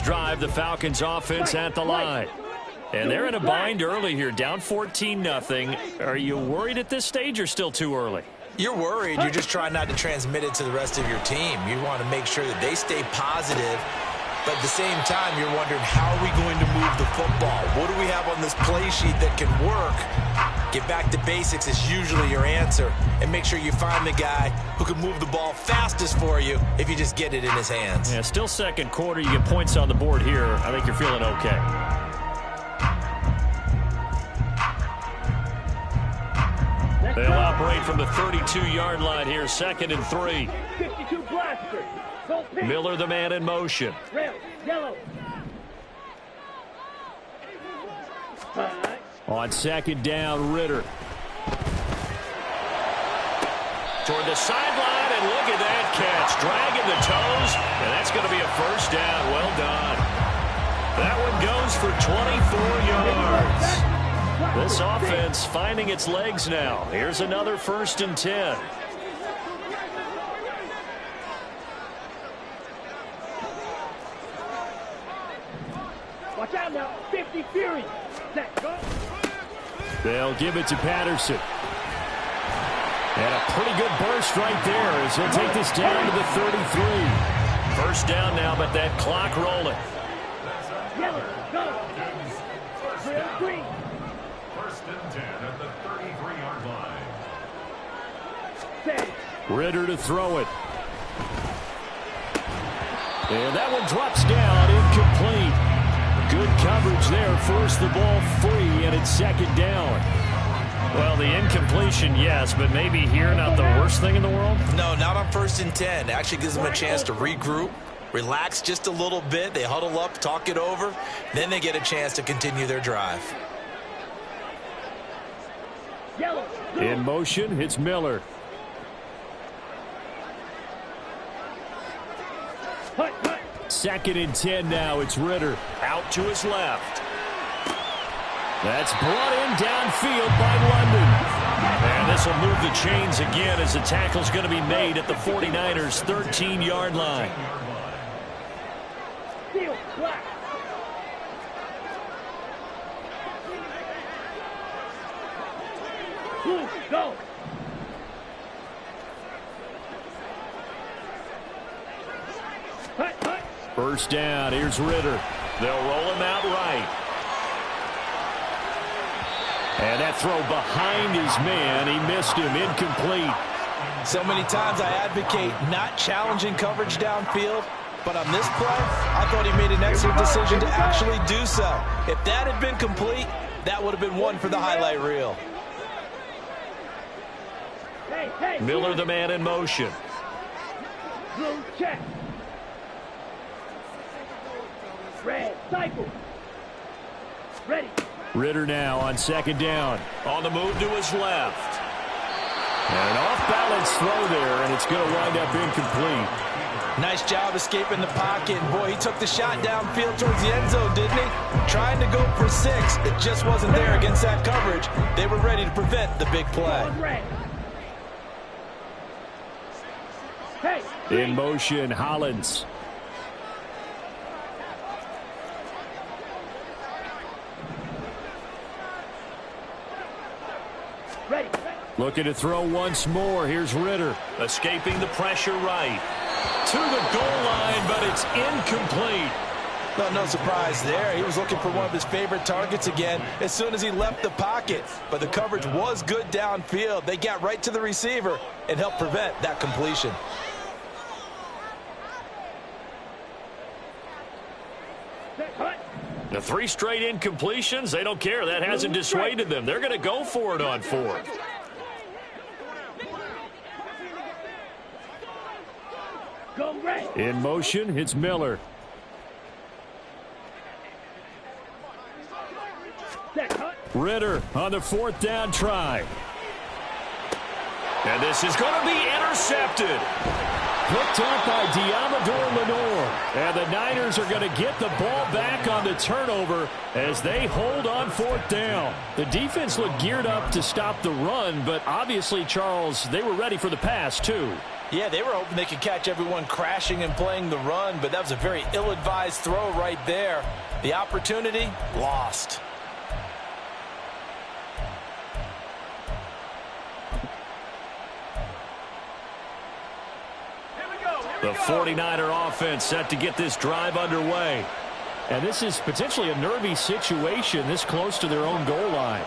next drive, the Falcons offense at the line. And they're in a bind early here, down 14-0. Are you worried at this stage or still too early? You're worried. You're just trying not to transmit it to the rest of your team. You want to make sure that they stay positive. But at the same time, you're wondering, how are we going to move the football? What do we have on this play sheet that can work? Get back to basics is usually your answer. And make sure you find the guy who can move the ball fastest for you if you just get it in his hands. Yeah, still second quarter. You get points on the board here. I think you're feeling okay. They'll operate from the 32-yard line here, 2nd and 3. 52 blaster. Miller, the man in motion. Red, yellow. On 2nd down, Ritter. Toward the sideline, and look at that catch. Dragging the toes, and that's going to be a first down. Well done. That one goes for 24 yards. This offense finding its legs now. Here's another 1st and 10. Watch out now. 50 Fury. They'll give it to Patterson. And a pretty good burst right there as he'll take this down to the 33. First down now, but that clock rolling. Yellow, go. Green. 1st and 10 at the 33-yard line. Ritter to throw it. And that one drops down, incomplete. Good coverage there, forced the ball free, and it's 2nd down. Well, the incompletion, yes, but maybe here not the worst thing in the world? No, not on 1st and 10. It actually gives them a chance to regroup, relax just a little bit. They huddle up, talk it over. Then they get a chance to continue their drive. In motion, it's Miller. Second and 10 now. It's Ritter. Out to his left. That's brought in downfield by London. And this will move the chains again as the tackle's going to be made at the 49ers' 13-yard line. Go. First down. Here's Ritter. They'll roll him out right. And that throw behind his man. He missed him. Incomplete. So many times I advocate not challenging coverage downfield. But on this play, I thought he made an excellent decision to actually do so. If that had been complete, that would have been one for the highlight reel. Miller, the man in motion. Blue check. Red cycle. Ready. Ritter now on 2nd down. On the move to his left. And an off-balance throw there, and it's going to wind up incomplete. Nice job escaping the pocket. Boy, he took the shot downfield towards the end zone, didn't he? Trying to go for 6. It just wasn't there against that coverage. They were ready to prevent the big play. In motion, Hollins. Ready. Looking to throw once more. Here's Ritter. Escaping the pressure right. To the goal line, but it's incomplete. Well, no surprise there. He was looking for one of his favorite targets again as soon as he left the pocket. But the coverage was good downfield. They got right to the receiver and helped prevent that completion. The 3 straight incompletions, they don't care. That hasn't dissuaded them. They're going to go for it on 4th. In motion, it's Miller. Ritter on the 4th down try. And this is going to be intercepted. Picked up by Diamador Lenore. And the Niners are going to get the ball back on the turnover as they hold on 4th down. The defense looked geared up to stop the run, but obviously, Charles, they were ready for the pass, too. Yeah, they were hoping they could catch everyone crashing and playing the run, but that was a very ill-advised throw right there. The opportunity, lost. The 49er offense set to get this drive underway. And this is potentially a nervy situation this close to their own goal line.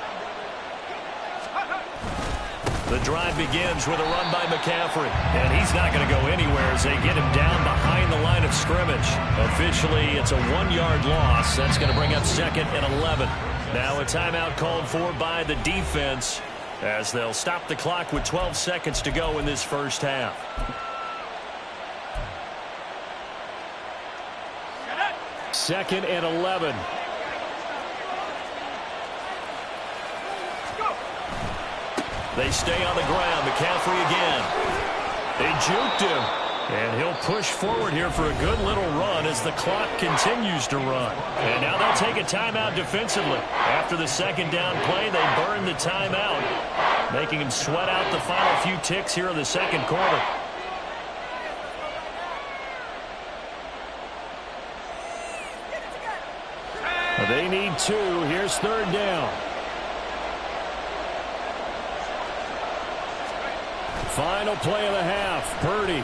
The drive begins with a run by McCaffrey. And he's not going to go anywhere as they get him down behind the line of scrimmage. Officially, it's a 1-yard loss. That's going to bring up 2nd and 11. Now a timeout called for by the defense as they'll stop the clock with 12 seconds to go in this first half. Second and 11. They stay on the ground. McCaffrey again. They juked him. And he'll push forward here for a good little run as the clock continues to run. And now they'll take a timeout defensively. After the second down play, they burn the timeout, making him sweat out the final few ticks here in the second quarter. They need 2. Here's 3rd down. Final play of the half. Purdy.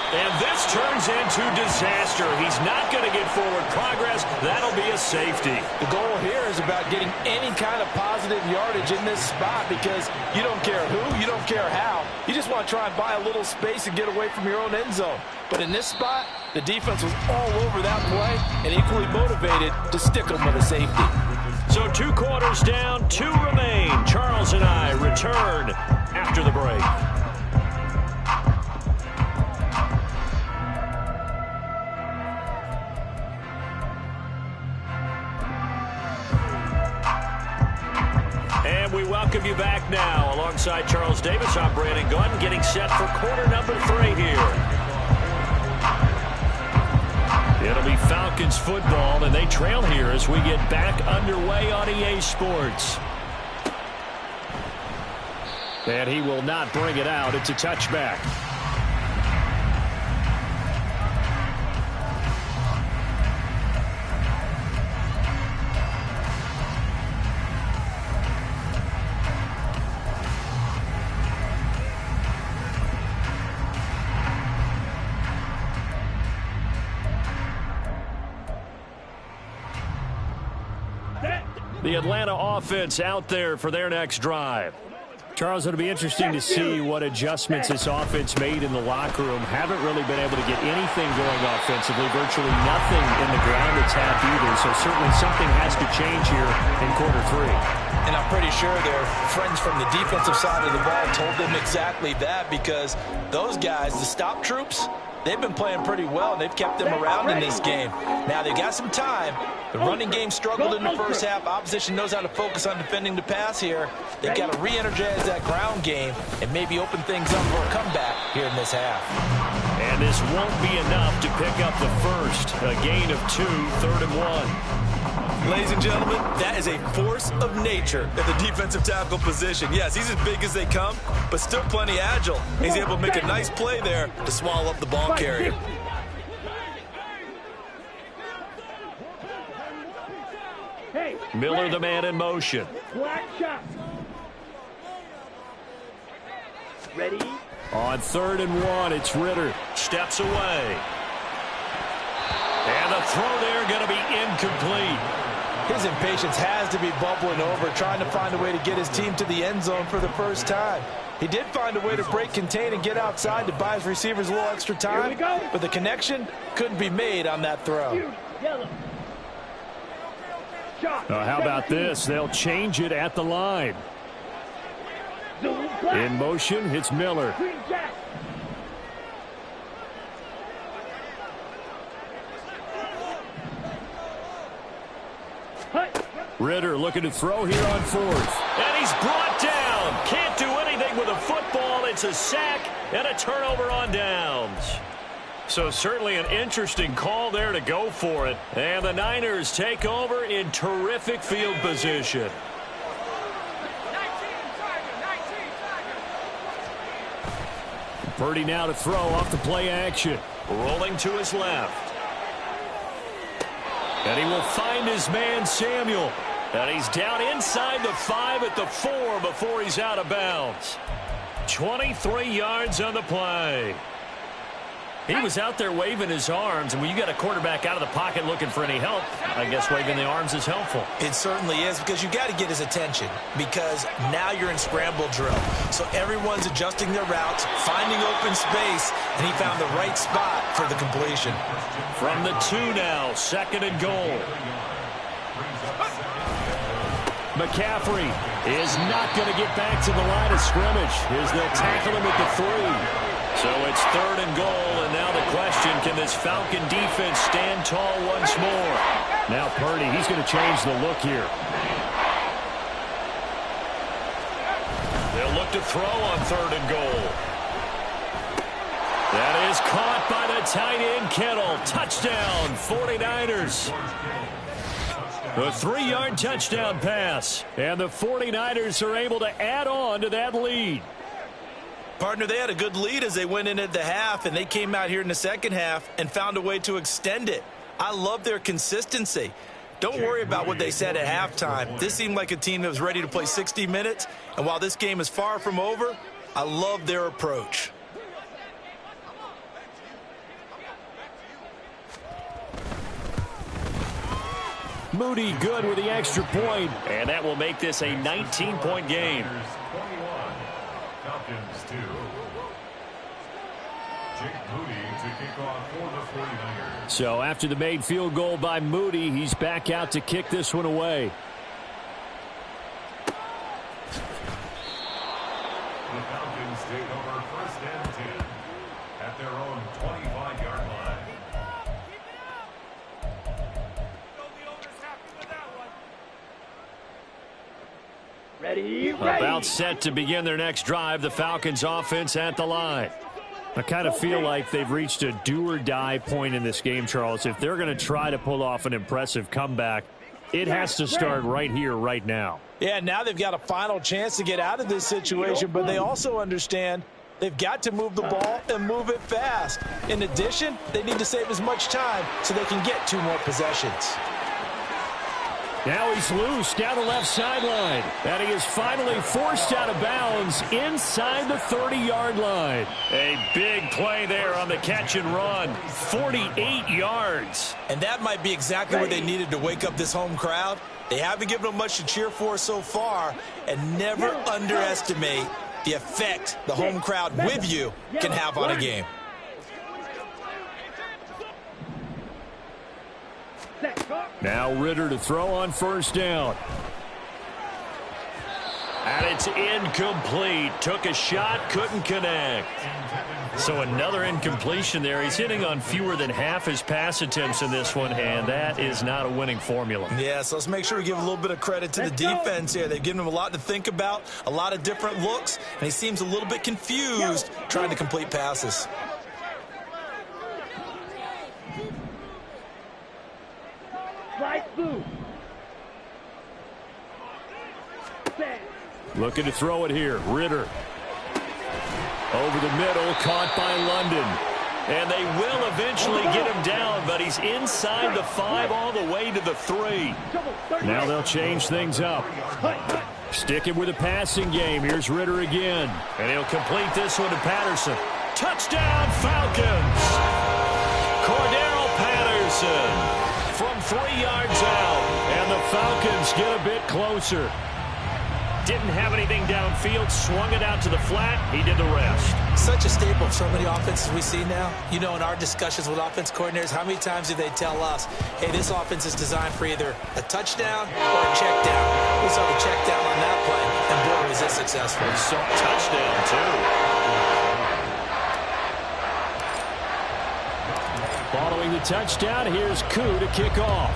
And this turns into disaster. He's not going to get forward progress. That'll be a safety. The goal here is about getting any kind of positive yardage in this spot because you don't care who, you don't care how. You just want to try and buy a little space and get away from your own end zone. But in this spot, the defense was all over that play and equally motivated to stick them with a safety. So 2 quarters down, 2 remain. Charles and I return after the break. And we welcome you back now. Alongside Charles Davis, I'm Brandon Gunn, getting set for quarter number 3 here. It'll be Falcons football, and they trail here as we get back underway on EA Sports. And he will not bring it out. It's a touchback. The Atlanta offense out there for their next drive. Charles, it'll be interesting to see what adjustments this offense made in the locker room. Haven't really been able to get anything going offensively. Virtually nothing in the ground attack either. So certainly something has to change here in quarter 3. And I'm pretty sure their friends from the defensive side of the ball told them exactly that because those guys, the stop troops, they've been playing pretty well, and they've kept them around in this game. Now, they've got some time. The running game struggled in the first half. Opposition knows how to focus on defending the pass here. They've got to re-energize that ground game and maybe open things up for a comeback here in this half. And this won't be enough to pick up the first. A gain of 2, 3rd and 1. Ladies and gentlemen, that is a force of nature at the defensive tackle position. Yes, he's as big as they come, but still plenty agile. He's able to make a nice play there to swallow up the ball carrier. Miller, the man in motion. Ready? On 3rd and 1, it's Ritter. Steps away. And the throw there going to be incomplete. His impatience has to be bubbling over, trying to find a way to get his team to the end zone for the first time. He did find a way to break contain and get outside to buy his receivers a little extra time, but the connection couldn't be made on that throw. How about this? They'll change it at the line. In motion, it's Miller. Ritter looking to throw here on 4th. And he's brought down. Can't do anything with a football. It's a sack and a turnover on downs. So certainly an interesting call there to go for it. And the Niners take over in terrific field position. Purdy now to throw off the play action. Rolling to his left. And he will find his man, Samuel. And he's down inside the 5 at the 4 before he's out of bounds. 23 yards on the play. He was out there waving his arms, and when you got a quarterback out of the pocket looking for any help, I guess waving the arms is helpful. It certainly is, because you got to get his attention, because now you're in scramble drill. So everyone's adjusting their routes, finding open space, and he found the right spot for the completion. From the 2 now, 2nd and goal. McCaffrey is not going to get back to the line of scrimmage as they'll tackle him at the 3. So it's 3rd and goal, and now the question, can this Falcon defense stand tall once more? Now Purdy, he's going to change the look here. They'll look to throw on 3rd and goal. That is caught by the tight end, Kittle. Touchdown, 49ers. A 3-yard touchdown pass, and the 49ers are able to add on to that lead. Partner, they had a good lead as they went in at the half, and they came out here in the second half and found a way to extend it. I love their consistency. Don't worry about what they said at halftime. This seemed like a team that was ready to play 60 minutes, and while this game is far from over, I love their approach. Moody good with the extra point, and that will make this a 19-point game. Falcons 2. Jake Moody to kick off for the 49ers. So after the made field goal by Moody, he's back out to kick this one away. The Falcons take over 1st and 10 at their own 25-yard line. Ready, About set to begin their next drive, the Falcons offense at the line. I kind of feel like they've reached a do-or-die point in this game, Charles. If they're going to try to pull off an impressive comeback, it has to start right here, right now. Yeah, now they've got a final chance to get out of this situation, but they also understand they've got to move the ball and move it fast. In addition, they need to save as much time so they can get 2 more possessions. Now he's loose down the left sideline. And he is finally forced out of bounds inside the 30-yard line. A big play there on the catch and run. 48 yards. And that might be exactly what they needed to wake up this home crowd. They haven't given them much to cheer for so far. And never underestimate the effect the home crowd with you can have on a game. Now Ritter to throw on 1st down. And it's incomplete. Took a shot, couldn't connect. So another incompletion there. He's hitting on fewer than half his pass attempts in this one, and that is not a winning formula. Yeah, so let's make sure we give a little bit of credit to the defense here. They've given him a lot to think about, a lot of different looks, and he seems a little bit confused trying to complete passes. Looking to throw it here. Ritter. Over the middle, caught by London. And they will eventually get him down, but he's inside the 5 all the way to the 3. Now they'll change things up. Sticking with a passing game. Here's Ritter again. And he'll complete this one to Patterson. Touchdown, Falcons! Cordero Patterson from 3 yards out. And the Falcons get a bit closer. Didn't have anything downfield, swung it out to the flat. He did the rest. Such a staple of so many offenses we see now. You know, in our discussions with offense coordinators, how many times do they tell us, hey, this offense is designed for either a touchdown or a check down. We saw the check down on that play, and boy, was it successful. So touchdown, too. Following the touchdown, here's Koo to kick off.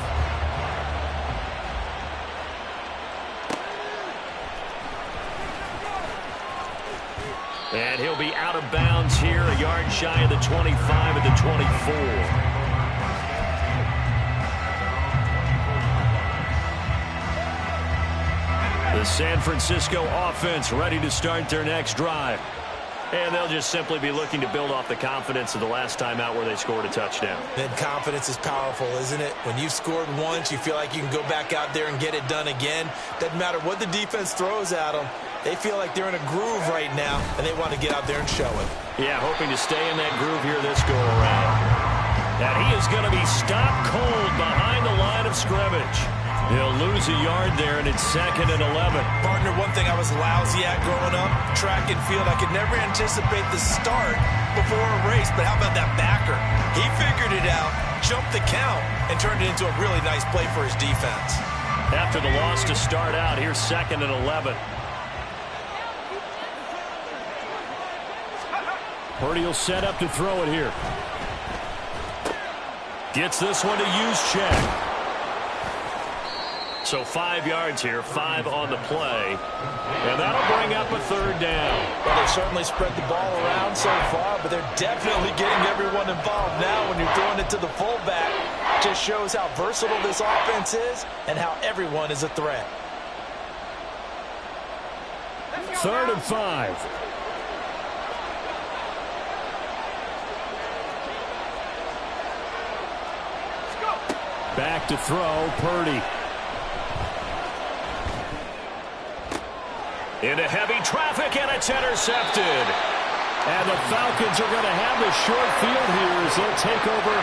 And he'll be out of bounds here, a yard shy of the 25 at the 24. The San Francisco offense ready to start their next drive. And they'll just simply be looking to build off the confidence of the last time out where they scored a touchdown. Then confidence is powerful, isn't it? When you've scored once, you feel like you can go back out there and get it done again. Doesn't matter what the defense throws at them. They feel like they're in a groove right now, and they want to get out there and show it. Yeah, hoping to stay in that groove here this go-around. And he is going to be stopped cold behind the line of scrimmage. He'll lose a yard there, and it's 2nd and 11. Partner, one thing I was lousy at growing up, track and field, I could never anticipate the start before a race, but how about that backer? He figured it out, jumped the count, and turned it into a really nice play for his defense. After the loss to start out, here's 2nd and 11. Purdy will set up to throw it here. Gets this one to use check. So 5 yards here, 5 on the play. And that'll bring up a 3rd down. Well, they've certainly spread the ball around so far, but they're definitely getting everyone involved now when you're throwing it to the fullback. Just shows how versatile this offense is and how everyone is a threat. 3rd and 5. Back to throw, Purdy. Into heavy traffic, and it's intercepted. And the Falcons are going to have the short field here as they'll take over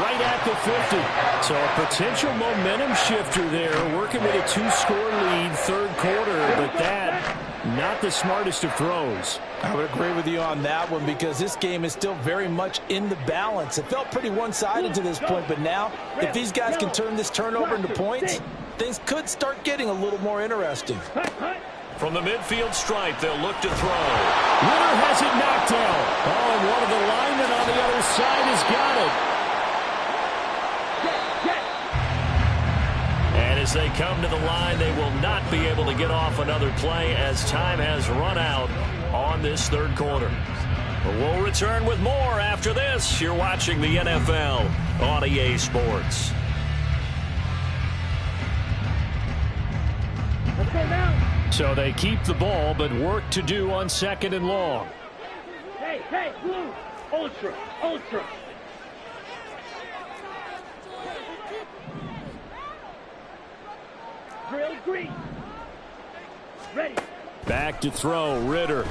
right at the 50. So a potential momentum shifter there, working with a 2-score lead, 3rd quarter, but that, not the smartest of throws. I would agree with you on that one because this game is still very much in the balance. It felt pretty one-sided to this point, but now, if these guys can turn this turnover into points, things could start getting a little more interesting. From the midfield stripe, they'll look to throw. Ritter has it knocked down. Oh, and one of the linemen on the other side has got it. And as they come to the line, they will not be able to get off another play as time has run out on this 3rd quarter. But we'll return with more after this. You're watching the NFL on EA Sports. Let's go now. So they keep the ball, but work to do on 2nd and long. Hey, hey, blue. Ultra, ultra. Drill green. Ready. Back to throw, Ritter.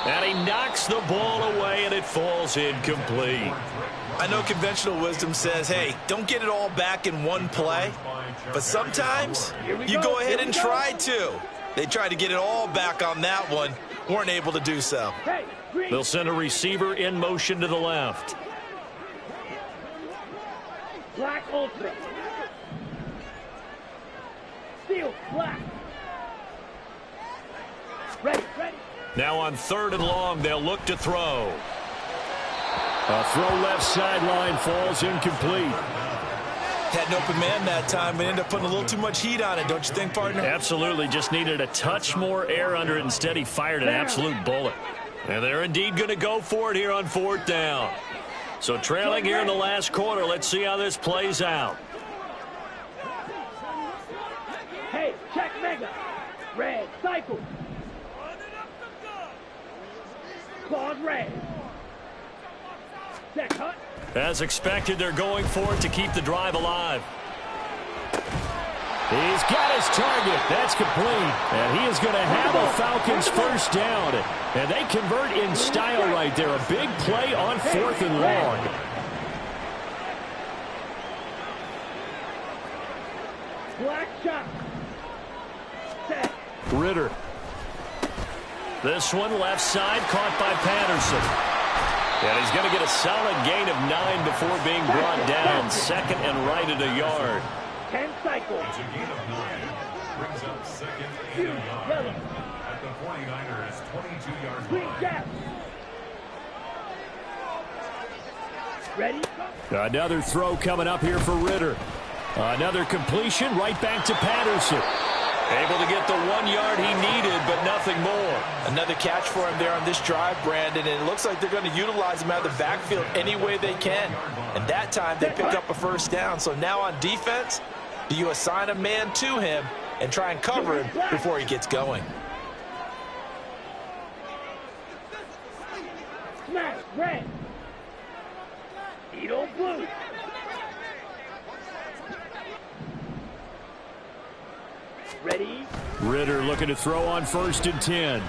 And he knocks the ball away, and it falls incomplete. I know conventional wisdom says, hey, don't get it all back in one play. But sometimes you go ahead and try to. They tried to get it all back on that one. Weren't able to do so. They'll send a receiver in motion to the left. Black ultra. Steel black. Ready, ready. Now on 3rd and long, they'll look to throw. A throw left sideline falls incomplete. Had an open man that time, but ended up putting a little too much heat on it, don't you think, partner? Absolutely. Just needed a touch more air under it. Instead, he fired an absolute bullet. And they're indeed going to go for it here on 4th down. So trailing here in the last quarter, let's see how this plays out. Hey, check mega. Red, cycle. Claws red. Check hut. As expected, they're going for it to keep the drive alive. He's got his target. That's complete. And he is going to have a Falcons 1st down. And they convert in style right there. A big play on 4th and long. Black shot. Set. Ritter. This one left side caught by Patterson. And he's going to get a solid gain of 9 before being brought down. 2nd and right at a yard. 10 cycles. It's a gain of 9. Brings up 2nd and a yard. At the 49ers, 22-yard Green line. gap. Ready? Another throw coming up here for Ritter. Another completion right back to Patterson. Able to get the 1 yard he needed, but nothing more. Another catch for him there on this drive, Brandon, and it looks like they're going to utilize him out of the backfield any way they can. And that time, they pick up a 1st down. So now on defense, do you assign a man to him and try and cover him before he gets going? Smash, red. Edo blue. Ready? Ritter looking to throw on 1st and 10.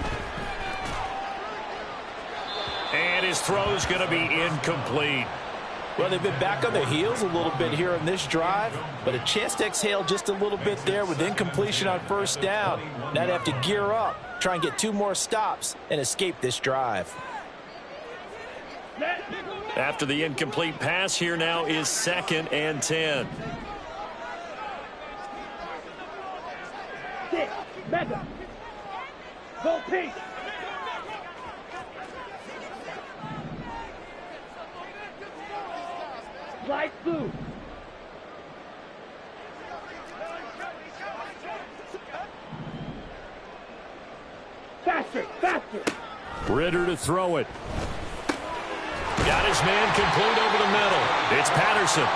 And his throw's going to be incomplete. Well, they've been back on their heels a little bit here on this drive, but a chance to exhale just a little bit there with incompletion on 1st down. Now they have to gear up, try and get 2 more stops, and escape this drive. After the incomplete pass, here now is 2nd and 10. 6, mega. Go pink. Light blue. Faster, faster. Ritter to throw it. Got his man complete over the middle. It's Patterson.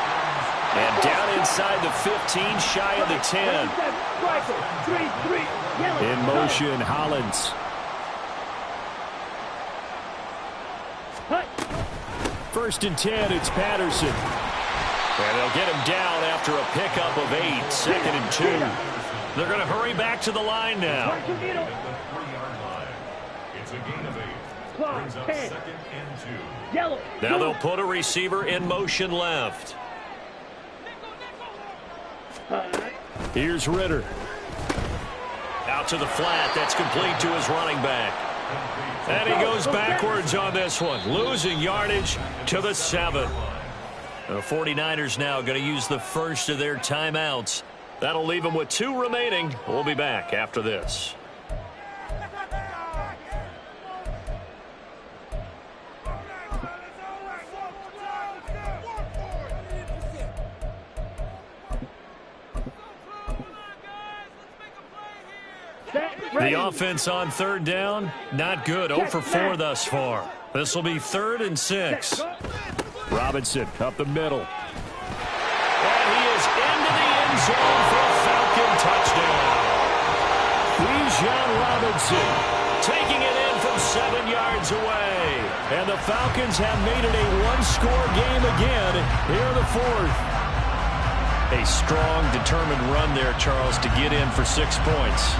And down inside the 15, shy of the 10. In motion, Hollins. First and 10, it's Patterson. And they'll get him down after a pickup of 8, 2nd and 2. They're going to hurry back to the line now. At the 3-yard line. It's a gain of 8. Brings up 2nd and 2. Yellow. Now they'll put a receiver in motion left. Here's Ritter. Out to the flat. That's complete to his running back. And he goes backwards on this one, losing yardage to the 7. The 49ers now going to use the first of their timeouts. That'll leave them with 2 remaining. We'll be back after this. The offense on 3rd down, not good. 0 for 4 thus far. This will be 3rd and 6. Robinson up the middle. And he is into the end zone for a Falcon touchdown. Bijan Robinson taking it in from 7 yards away. And the Falcons have made it a 1-score game again here in the 4th. A strong, determined run there, Charles, to get in for 6 points.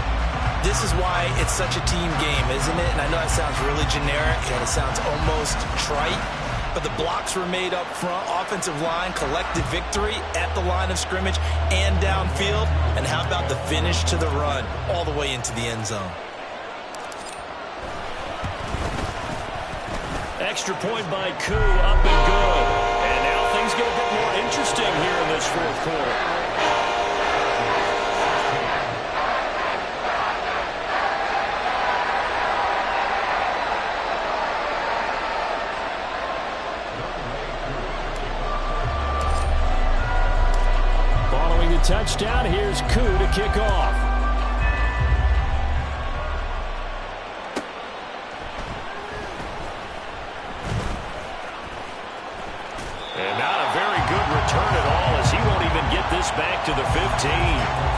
This is why it's such a team game, isn't it? And I know that sounds really generic and it sounds almost trite, but the blocks were made up front, offensive line, collective victory at the line of scrimmage and downfield. And how about the finish to the run all the way into the end zone? Extra point by Koo, up and good. And now things get a bit more interesting here in this 4th quarter. Touchdown. Here's Koo to kick off. And not a very good return at all, as he won't even get this back to the 15.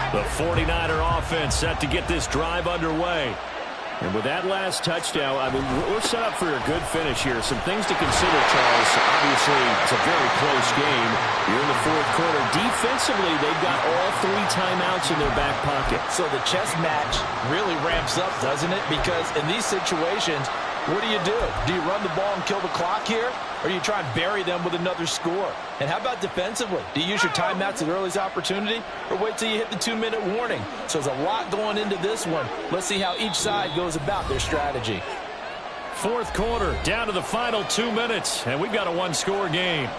The 49er offense set to get this drive underway. And with that last touchdown, I mean, we're set up for a good finish here. Some things to consider, Charles. Obviously, it's a very close game. You're in the 4th quarter. Defensively, they've got all 3 timeouts in their back pocket. So the chess match really ramps up, doesn't it? Because in these situations, what do? Do you run the ball and kill the clock here? Or do you try and bury them with another score? And how about defensively? Do you use your timeouts at the earliest opportunity? Or wait till you hit the 2-minute warning? So there's a lot going into this one. Let's see how each side goes about their strategy. 4th quarter, down to the final 2 minutes. And we've got a 1-score game.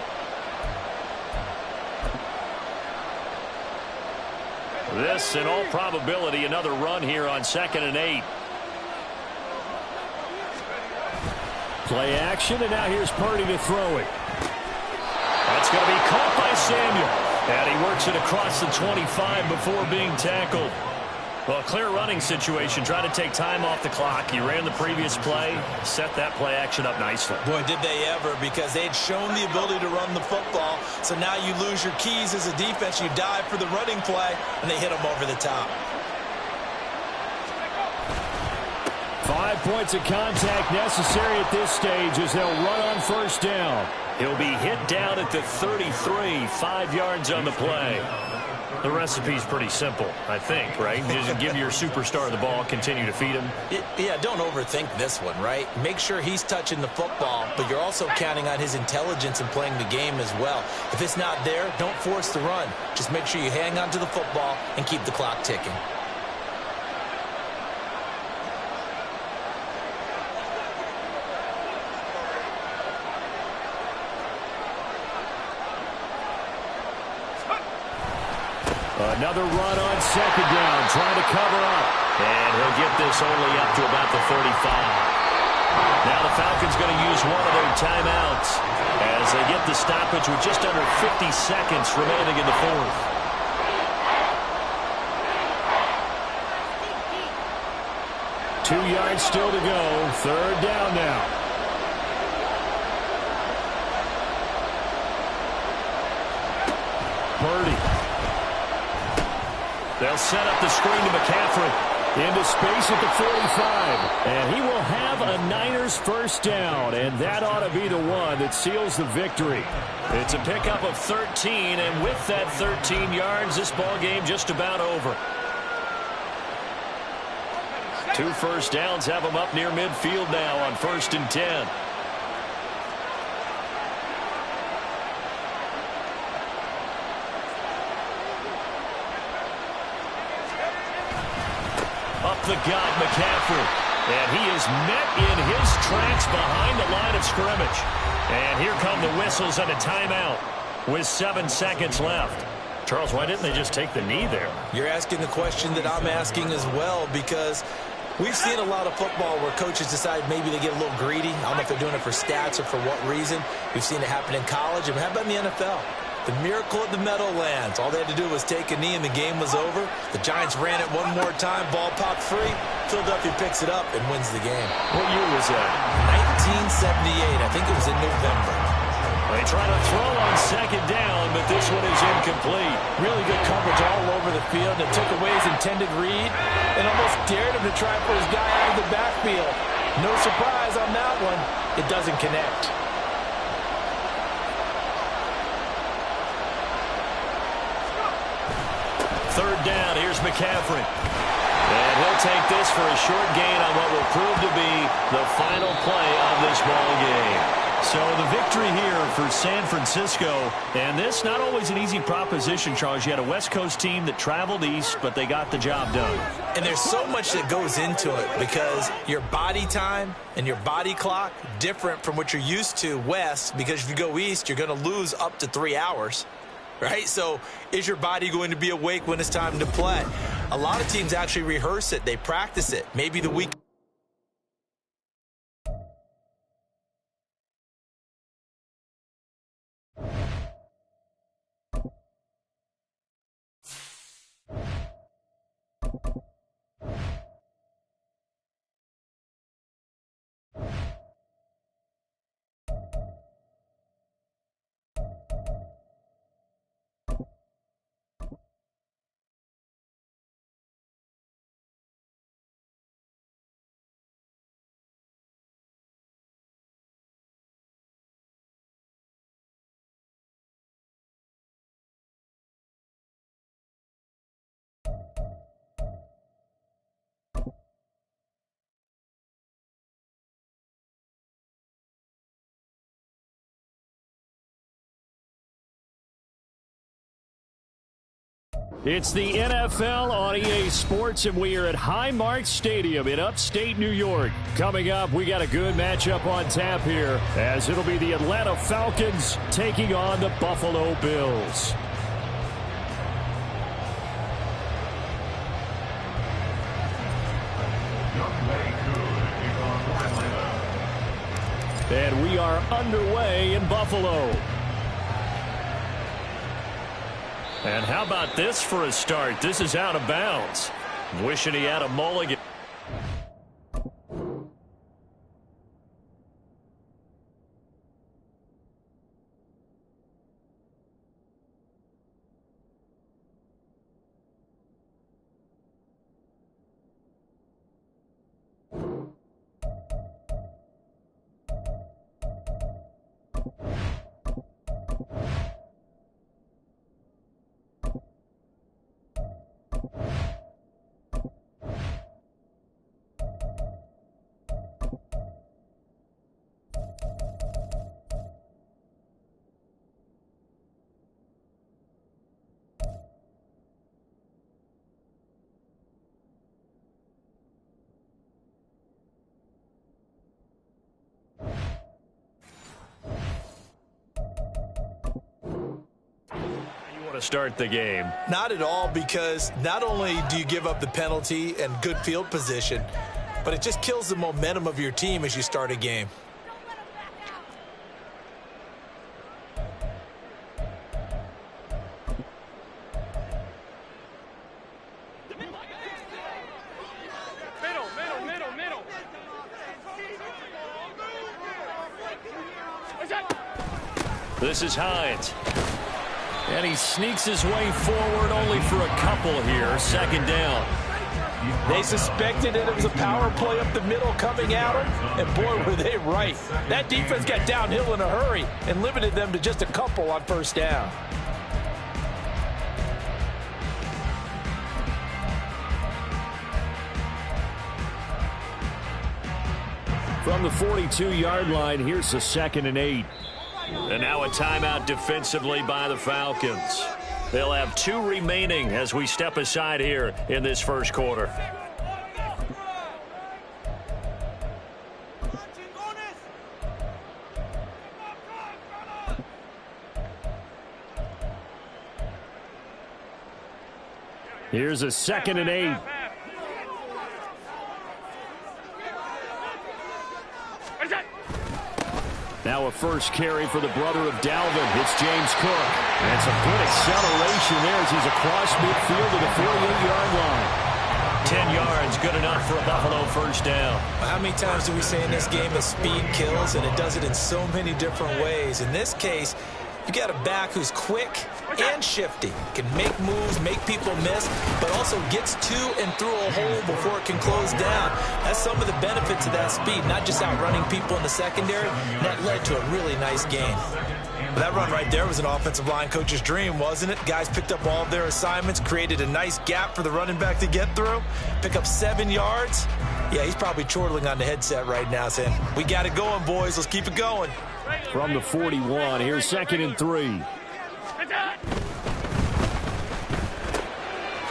This, in all probability, another run here on 2nd and 8. Play action, and now here's Purdy to throw it. That's going to be caught by Samuel. And he works it across the 25 before being tackled. Well, a clear running situation. Try to take time off the clock. You ran the previous play, set that play action up nicely. Boy, did they ever, because they'd shown the ability to run the football. So now you lose your keys as a defense. You dive for the running play, and they hit them over the top. 5 points of contact necessary at this stage as they'll run on first down. He'll be hit down at the 33, 5 yards on the play. The recipe's pretty simple, I think, right? Just give your superstar the ball, continue to feed him. Yeah, don't overthink this one, right? Make sure he's touching the football, but you're also counting on his intelligence in playing the game as well. If it's not there, don't force the run. Just make sure you hang on to the football and keep the clock ticking. Another run on second down, trying to cover up. And he'll get this only up to about the 35. Now the Falcons going to use one of their timeouts as they get the stoppage with just under 50 seconds remaining in the fourth. Two yards still to go. Third down now. Purdy. They'll set up the screen to McCaffrey. Into space at the 45. And he will have a Niners first down. And that ought to be the one that seals the victory. It's a pickup of 13. And with that 13 yards, this ball game just about over. 2 first downs have them up near midfield now on 1st and 10. Up the gut, McCaffrey. And he is met in his tracks behind the line of scrimmage. And here come the whistles and a timeout with 7 seconds left. Charles, why didn't they just take the knee there? You're asking the question that I'm asking as well, because we've seen a lot of football where coaches decide maybe they get a little greedy. I don't know if they're doing it for stats or for what reason. We've seen it happen in college. And how about in the NFL? The miracle at the Meadowlands. All they had to do was take a knee and the game was over. The Giants ran it one more time. Ball popped free. Philadelphia picks it up and wins the game. What year was that? 1978. I think it was in November. They try to throw on second down, but this one is incomplete. Really good coverage all over the field. It took away his intended read and almost dared him to try for his guy out of the backfield. No surprise on that one. It doesn't connect. Third down, here's McCaffrey. And he'll take this for a short gain on what will prove to be the final play of this ball game. So the victory here for San Francisco. And this not always an easy proposition, Charles. You had a West Coast team that traveled east, but they got the job done. And there's so much that goes into it because your body time and your body clock different from what you're used to west, because if you go east, you're going to lose up to 3 hours. Right? So is your body going to be awake when it's time to play? A lot of teams actually rehearse it. They practice it. Maybe the week. It's the NFL on EA Sports, and we are at Highmark Stadium in upstate New York. Coming up, we got a good matchup on tap here, as it'll be the Atlanta Falcons taking on the Buffalo Bills. And we are underway in Buffalo. And how about this for a start? This is out of bounds. Wishing he had a mulligan. Start the game. Not at all, because not only do you give up the penalty and good field position, but it just kills the momentum of your team as you start a game. This is Hines. And he sneaks his way forward only for a couple here. Second down. They suspected that it was a power play up the middle coming at them, and boy, were they right. That defense got downhill in a hurry and limited them to just a couple on first down. From the 42-yard line, here's the 2nd and 8. And now a timeout defensively by the Falcons. They'll have 2 remaining as we step aside here in this first quarter. Here's a 2nd and 8. Now a first carry for the brother of Dalvin. It's James Cook. And some good acceleration there as he's across midfield to the 48-yard line. 10 yards, good enough for a Buffalo first down. How many times do we say in this game that speed kills, and it does it in so many different ways? In this case, you got a back who's quick and shifty, can make moves, make people miss, but also gets to and through a hole before it can close down. That's some of the benefits of that speed, not just outrunning people in the secondary. That led to a really nice game. That run right there was an offensive line coach's dream, wasn't it? Guys picked up all of their assignments, created a nice gap for the running back to get through, pick up 7 yards. Yeah, he's probably chortling on the headset right now saying, we got it going, boys. Let's keep it going. From the 41, here's 2nd and 3.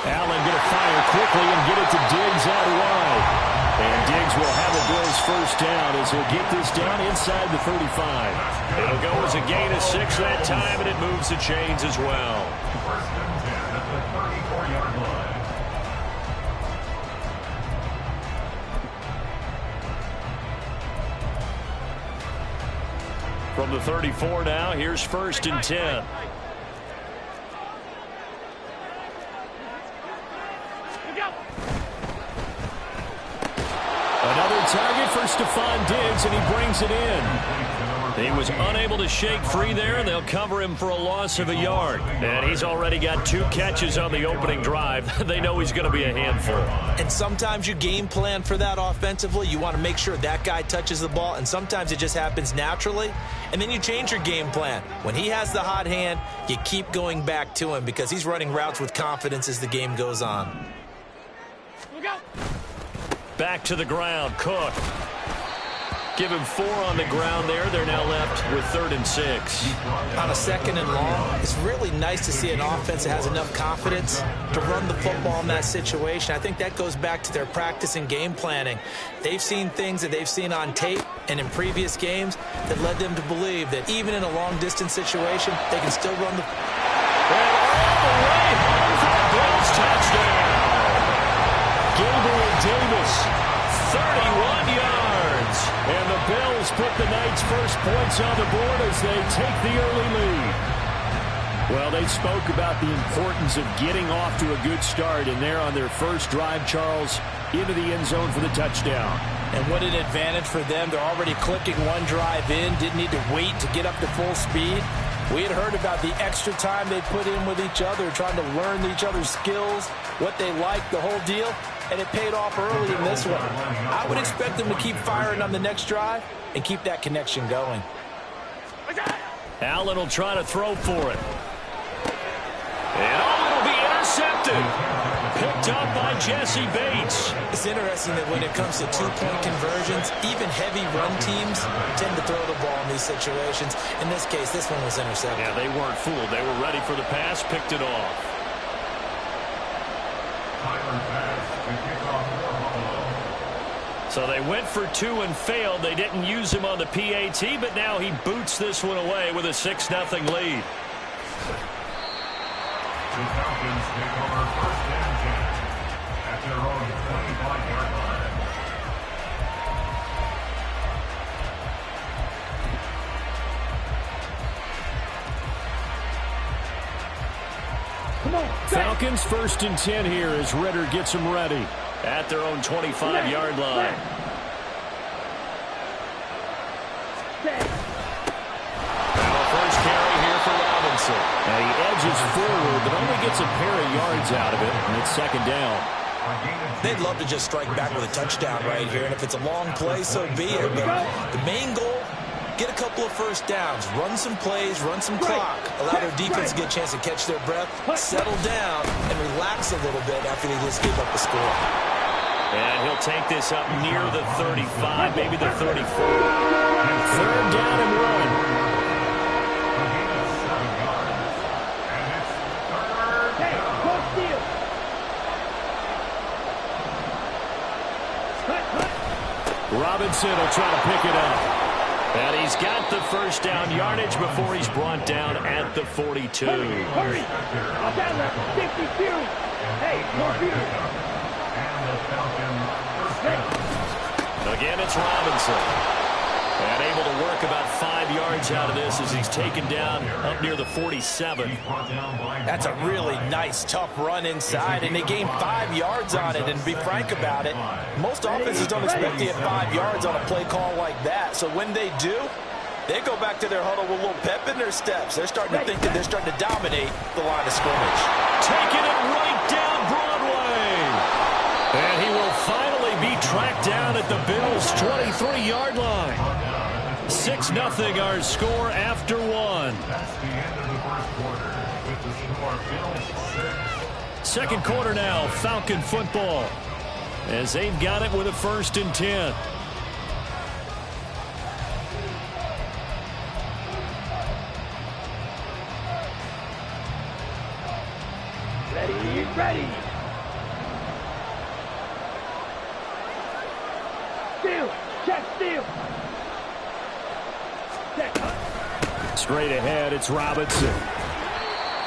Allen going to fire quickly and get it to Diggs out wide. And Diggs will have the Bills first down as he'll get this down inside the 35. It'll go as a gain of 6 that time, and it moves the chains as well. First and 10 at the 34-yard line. From the 34 now, here's 1st and 10. Another target for Stephon Diggs, and he brings it in. He was unable to shake free there, and they'll cover him for a loss of a yard. And he's already got 2 catches on the opening drive. They know he's going to be a handful. And sometimes you game plan for that offensively. You want to make sure that guy touches the ball, and sometimes it just happens naturally. And then you change your game plan. When he has the hot hand, you keep going back to him because he's running routes with confidence as the game goes on. Back to the ground, Cook. Give him 4 on the ground there. They're now left with 3rd and 6. On a 2nd and long, it's really nice to see an offense that has enough confidence to run the football in that situation. I think that goes back to their practice and game planning. They've seen things that they've seen on tape and in previous games that led them to believe that even in a long-distance situation, they can still run the... And all the way home for the Bills touchdown. Gabriel Davis, 31 yards. And the Bills put the Knights' first points on the board as they take the early lead. Well, they spoke about the importance of getting off to a good start, and they're on their first drive, Charles, into the end zone for the touchdown. And what an advantage for them. They're already clicking one drive in, didn't need to wait to get up to full speed. We had heard about the extra time they put in with each other, trying to learn each other's skills, what they like, the whole deal, and it paid off early in this one. I would expect them to keep firing on the next drive and keep that connection going. Allen will try to throw for it. And it'll be intercepted. Picked up by Jesse Bates. It's interesting that when it comes to two-point conversions, even heavy run teams tend to throw the ball in these situations. In this case, this one was intercepted. Yeah, they weren't fooled. They were ready for the pass, picked it off. So they went for two and failed. They didn't use him on the PAT, but now he boots this one away with a 6-0 lead. The Falcons take over first and 10 at their own 25-yard line. Come on. Falcons first and 10 here as Ritter gets them ready at their own 25-yard line. First carry here for Robinson. And he edges forward, but only gets a pair of yards out of it, and it's second down. They'd love to just strike back with a touchdown right here, and if it's a long play, so be it. But the main goal, get a couple of first downs, run some plays, run some clock, allow their defense to get a chance to catch their breath, settle down, and relax a little bit after they just give up the score. And he'll take this up near the 35, maybe the 34. Third down and 1. Robinson will try to pick it up. And he's got the first down yardage before he's brought down at the 42. Hurry! I'll down there. 52. Hey, computer. Again, it's Robinson. And able to work about 5 yards out of this as he's taken down up near the 47. That's a really nice, tough run inside, and they gained 5 yards on it. And to be frank about it, most offenses don't expect to get 5 yards on a play call like that. So when they do, they go back to their huddle with a little pep in their steps. They're starting to think that they're starting to dominate the line of scrimmage. Taking it right down Broadway. And he will finally be tracked down at the Bills' 23-yard line. 6-0 our score after 1. That's the end of the first quarter with the score Bills 6. Second quarter now, Falcon football, as they've got it with a first and 10. Ready. Steal. Check steal. Straight ahead, it's Robinson.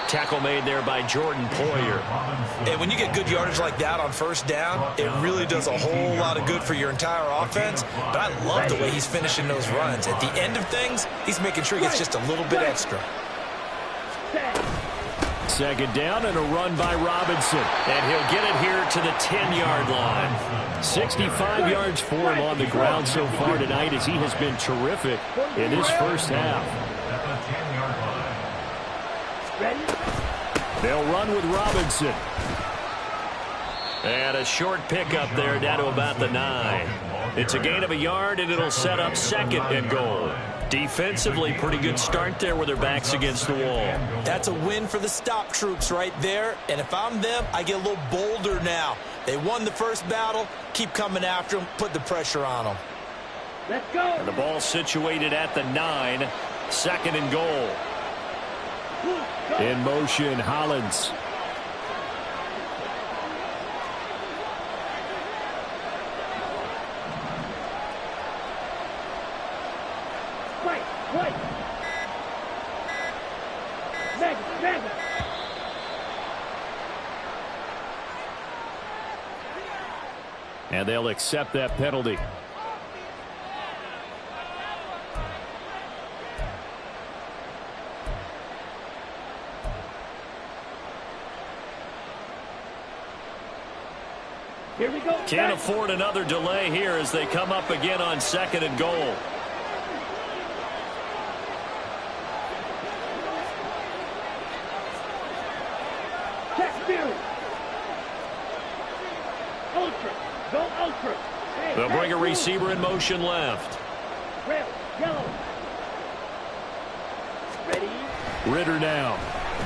Tackle made there by Jordan Poyer. And when you get good yardage like that on first down, it really does a whole lot of good for your entire offense. But I love the way he's finishing those runs. At the end of things, he's making sure he gets just a little bit extra. Second down and a run by Robinson. And he'll get it here to the 10-yard line. 65 yards for him on the ground so far tonight as he has been terrific in his first half. They'll run with Robinson. And a short pickup there down to about the 9. It's a gain of a yard, and it'll set up second and goal. Defensively, pretty good start there with their backs against the wall. That's a win for the stop troops right there. And if I'm them, I get a little bolder now. They won the first battle. Keep coming after them. Put the pressure on them. Let's go. And the ball situated at the 9. Second and goal. In motion, Hollins. Right. Mega. And they'll accept that penalty. Here we go. Can't afford another delay here as they come up again on 2nd and goal. Check field. Ultra. Go ultra. Hey, They'll bring a receiver in motion left. Red, yellow. Ready. Ritter now.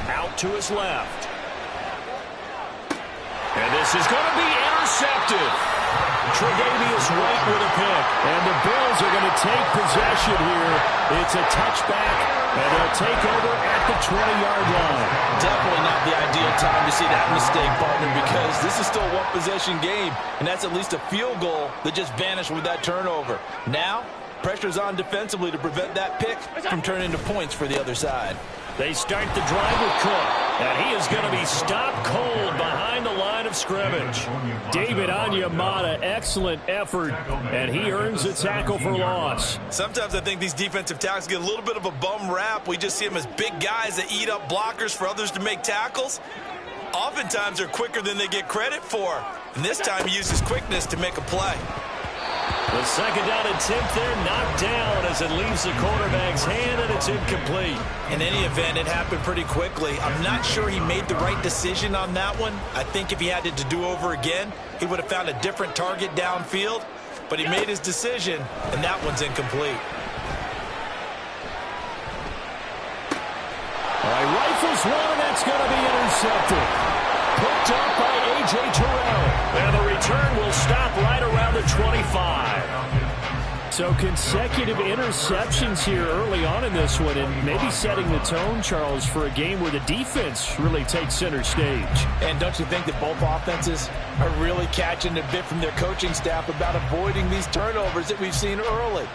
Out to his left. And this is going to be intercepted. Tre'Davious White with a pick. And the Bills are going to take possession here. It's a touchback, and they'll take over at the 20-yard line. Definitely not the ideal time to see that mistake, partner, because this is still a one-possession game, and that's at least a field goal that just vanished with that turnover. Now, pressure's on defensively to prevent that pick from turning into points for the other side. They start the drive with Cook, and he is going to be stopped cold behind the line of scrimmage. David Onyemata, excellent effort, and he earns a tackle for loss. Sometimes I think these defensive tackles get a little bit of a bum rap. We just see them as big guys that eat up blockers for others to make tackles. Oftentimes they're quicker than they get credit for, and this time he uses quickness to make a play. The second down attempt there knocked down as it leaves the quarterback's hand, and it's incomplete. In any event, it happened pretty quickly. I'm not sure he made the right decision on that one. I think if he had it to do over again, he would have found a different target downfield. But he made his decision, and that one's incomplete. All right, rifles one, and that's going to be intercepted. Picked up by A.J. Terrell. And the return will stop right around the 25. So consecutive interceptions here early on in this one, and maybe setting the tone, Charles, for a game where the defense really takes center stage. And don't you think that both offenses are really catching a bit from their coaching staff about avoiding these turnovers that we've seen early?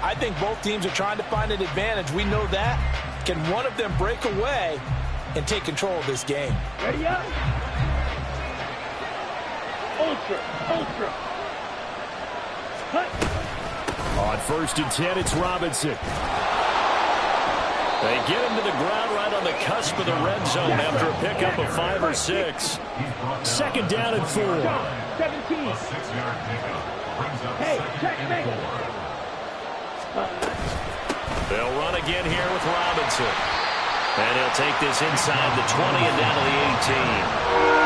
I think both teams are trying to find an advantage. We know that. Can one of them break away and take control of this game? Ready up. Ultra, ultra. Cut. On 1st and 10, it's Robinson. They get him to the ground right on the cusp of the red zone after a pickup of 5 or 6. 2nd down and 4. 17. Hey, checkmate. They'll run again here with Robinson. And he'll take this inside the 20 and down to the 18.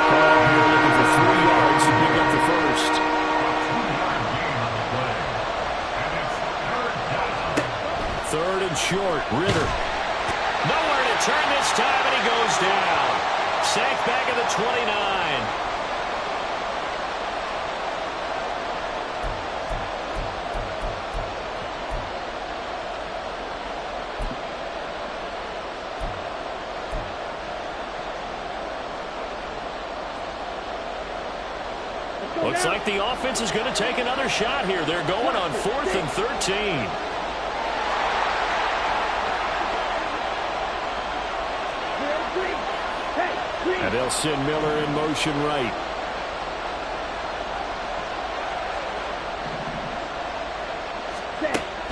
Here looking for 3 yards to pick up the first. Third and short, Ritter. Nowhere to turn this time, and he goes down. Sacked back at the 29. Looks like the offense is going to take another shot here. They're going on 4th and 13. And they'll send Miller in motion right.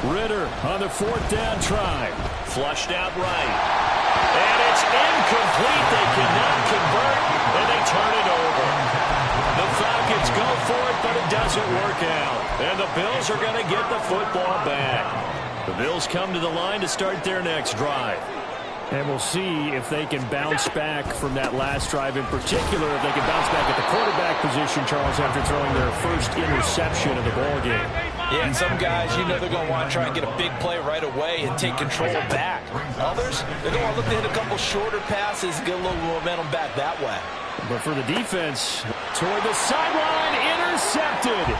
Ritter on the 4th down try. Flushed out right. And it's incomplete. They cannot convert, and they turn it over. The Falcons go for it, but it doesn't work out. And the Bills are going to get the football back. The Bills come to the line to start their next drive. And we'll see if they can bounce back from that last drive, in particular, if they can bounce back at the quarterback position, Charles, after throwing their first interception of the ballgame. Yeah, and some guys, you know they're going to want to try and get a big play right away and take control back. Others, they're going to look to hit a couple shorter passes, get a little momentum back that way. But for the defense, toward the sideline, intercepted.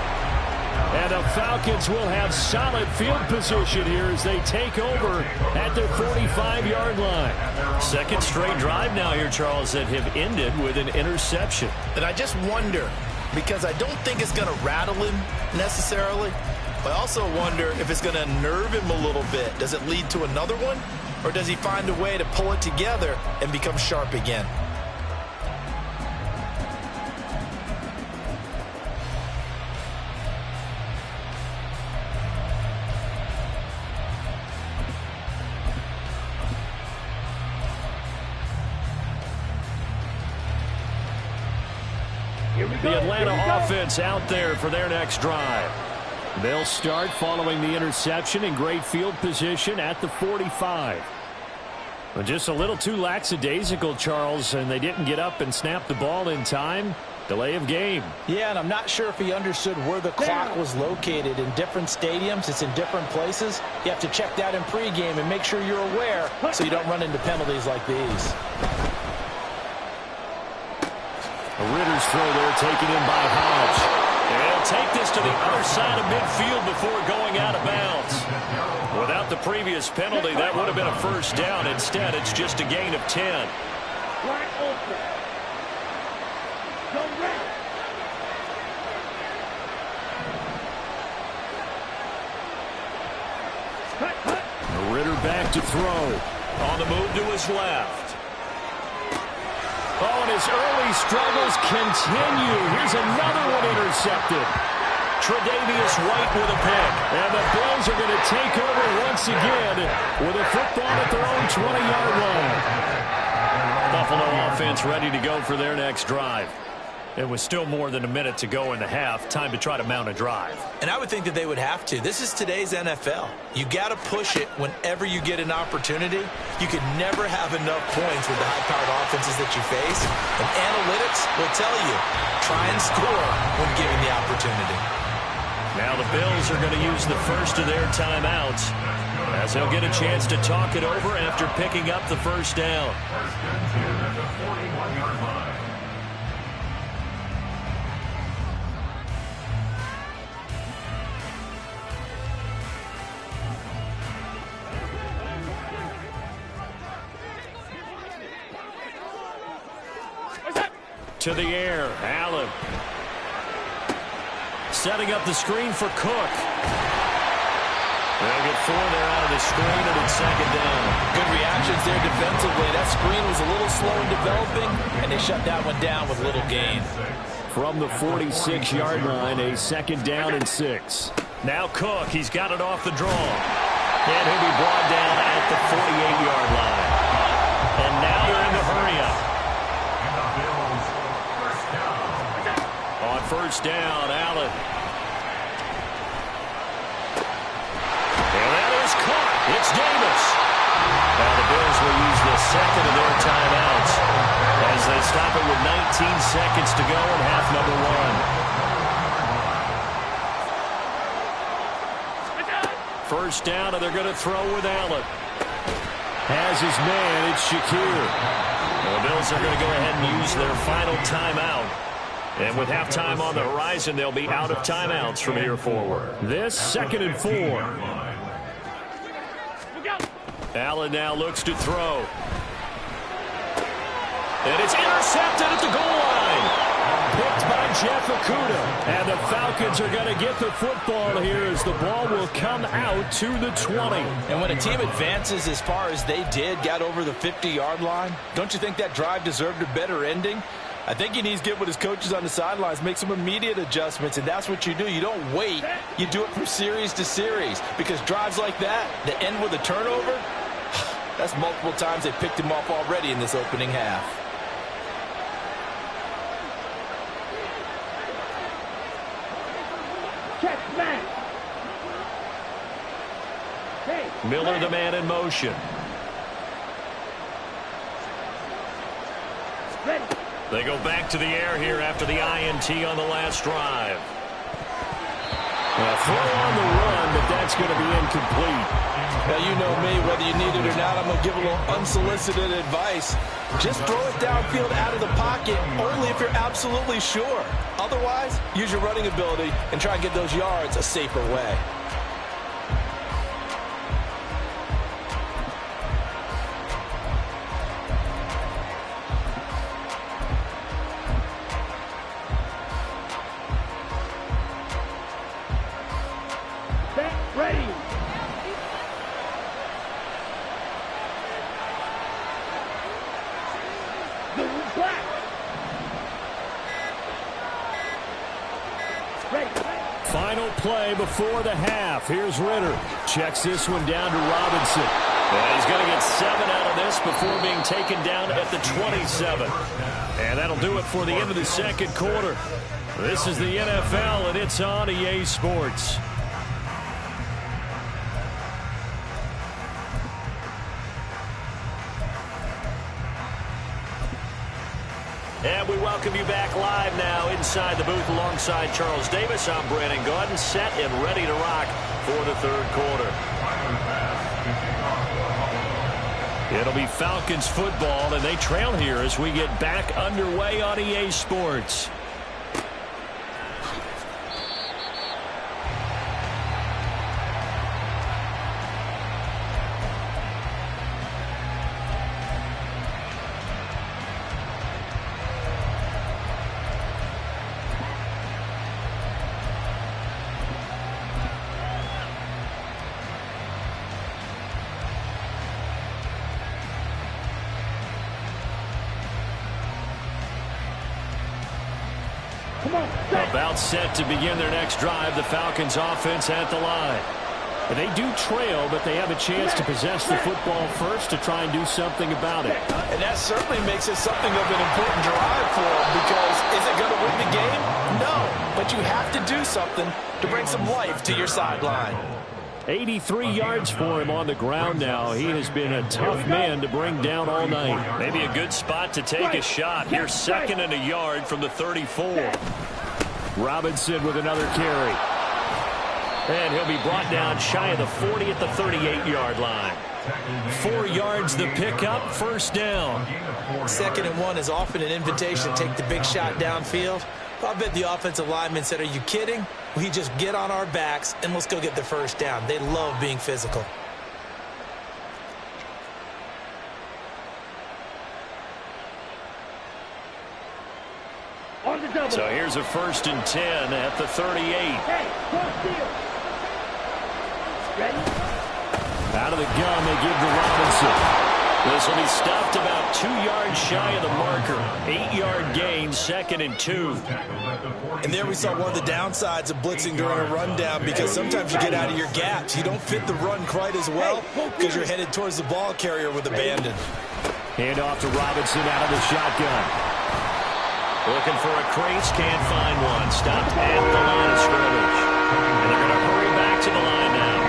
And the Falcons will have solid field position here as they take over at their 45-yard line. Second straight drive now here, Charles, that have ended with an interception. And I just wonder, because I don't think it's going to rattle him necessarily, but I also wonder if it's going to nerve him a little bit. Does it lead to another one? Or does he find a way to pull it together and become sharp again? Here we The Atlanta offense out there for their next drive. They'll start following the interception in great field position at the 45. But just a little too lackadaisical, Charles, and they didn't get up and snap the ball in time. Delay of game. Yeah, and I'm not sure if he understood where the clock was located. In different stadiums, it's in different places. You have to check that in pregame and make sure you're aware so you don't run into penalties like these. A Ritter's throw there taken in by Hodge. They'll take this to the other side of midfield before going out of bounds. Without the previous penalty, that would have been a first down. Instead, it's just a gain of 10. Wide open. Go red. Ritter back to throw. On the move to his left. Oh, and his early struggles continue. Here's another one intercepted. Tre'Davious White with a pick. And the Bills are going to take over once again with a football at their own 20-yard line. Buffalo offense ready to go for their next drive. It was still more than a minute to go in the half. Time to try to mount a drive. And I would think that they would have to. This is today's NFL. You got to push it whenever you get an opportunity. You could never have enough points with the high-powered offenses that you face. And analytics will tell you, try and score when given the opportunity. Now the Bills are going to use the first of their timeouts as they'll get a chance to talk it over after picking up the first down. To the air, Allen. Setting up the screen for Cook. They'll get 4 there out of the screen, and it's second down. Good reactions there defensively. That screen was a little slow in developing, and they shut that one down with little gain. From the 46-yard line, a second down and 6. Now Cook, he's got it off the draw. And he'll be brought down at the 48-yard line. And now they're in the hurry-up. On first down, Allen. And that is caught. It's Davis. Now the Bills will use the second of their timeouts as they stop it with 19 seconds to go in half number 1. First down, and they're going to throw with Allen. Has his man, it's Shakir. The Bills are going to go ahead and use their final timeout. And with halftime on the horizon, they'll be out of timeouts from here forward. This second and 4. Allen now looks to throw. And it's intercepted at the goal line. Picked by Jeff Okudah. And the Falcons are going to get the football here as the ball will come out to the 20. And when a team advances as far as they did, got over the 50-yard line, don't you think that drive deserved a better ending? I think he needs to get with his coaches on the sidelines, make some immediate adjustments, and that's what you do. You don't wait. You do it from series to series, because drives like that end with a turnover, that's multiple times they picked him off already in this opening half. Check back. Hey, Miller, the man in motion. ready. They go back to the air here after the INT on the last drive. A throw on the run, but that's going to be incomplete. Now, you know me, whether you need it or not, I'm going to give a little unsolicited advice. Just throw it downfield out of the pocket, only if you're absolutely sure. Otherwise, use your running ability and try and get those yards a safer way. Ready. Final play before the half. Here's Ritter. Checks this one down to Robinson. And he's going to get 7 out of on this before being taken down at the 27. And that'll do it for the end of the second quarter. This is the NFL, and it's on EA Sports. And we welcome you back live now inside the booth alongside Charles Davis. I'm Brandon Gaudin, set and ready to rock for the third quarter. It'll be Falcons football, and they trail here as we get back underway on EA Sports. About set to begin their next drive, the Falcons offense at the line. And they do trail, but they have a chance to possess the football first to try and do something about it. And that certainly makes it something of an important drive for them, because is it going to win the game? No, but you have to do something to bring some life to your sideline. 83 yards for him on the ground now. He has been a tough man to bring down all night. Maybe a good spot to take a shot. Here's second and a yard from the 34. Robinson with another carry. And he'll be brought down shy of the 40 at the 38-yard line. 4 yards the pickup, first down. 2nd and 1 is often an invitation to take the big shot downfield. I bet the offensive lineman said, are you kidding? We just get on our backs and let's go get the first down. They love being physical. So here's a 1st and 10 at the 38. Hey, ready? Out of the gun, they give to Robinson. This will be stopped about 2 yards shy of the marker. 8-yard gain, 2nd and 2. And there we saw one of the downsides of blitzing during a rundown, because sometimes you get out of your gaps. You don't fit the run quite as well because you're headed towards the ball carrier with abandon. Hand off to Robinson out of the shotgun. Looking for a crease, can't find one. Stopped at the line of scrimmage. And they're going to hurry back to the line now.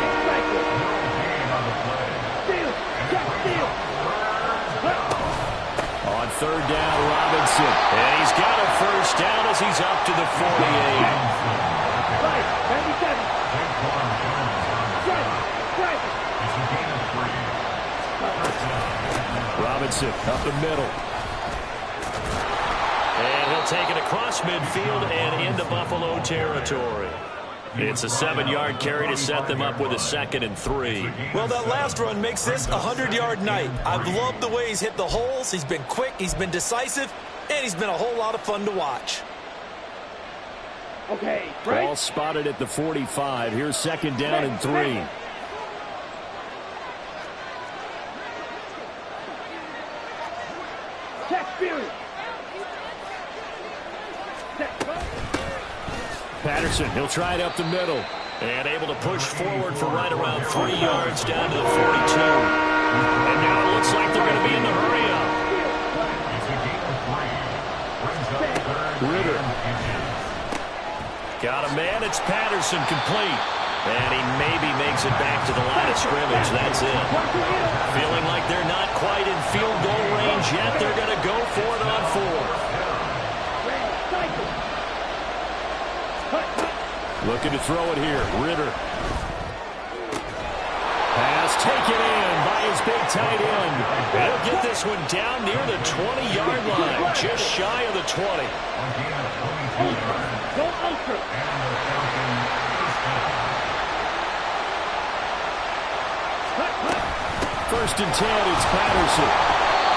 On 3rd down, Robinson. And he's got a first down as he's up to the 48. Robinson up the middle. And he'll take it across midfield and into Buffalo territory. It's a 7-yard carry to set them up with a 2nd and 3. Well, that last run makes this a 100-yard night. I've loved the way he's hit the holes. He's been quick, he's been decisive, and he's been a whole lot of fun to watch. Okay, right. Ball spotted at the 45. Here's 2nd down and 3. Patterson, he'll try it up the middle. And able to push forward for right around 3 yards down to the 42. And now it looks like they're going to be in the hurry-up. Ritter. Got a man, it's Patterson, complete. And he maybe makes it back to the line of scrimmage. That's it. Feeling like they're not quite in field goal range yet. They're going to go for it on 4. Looking to throw it here. Ritter. Pass taken in by his big tight end. He'll get this one down near the 20-yard line, just shy of the 20. First and 10, it's Patterson.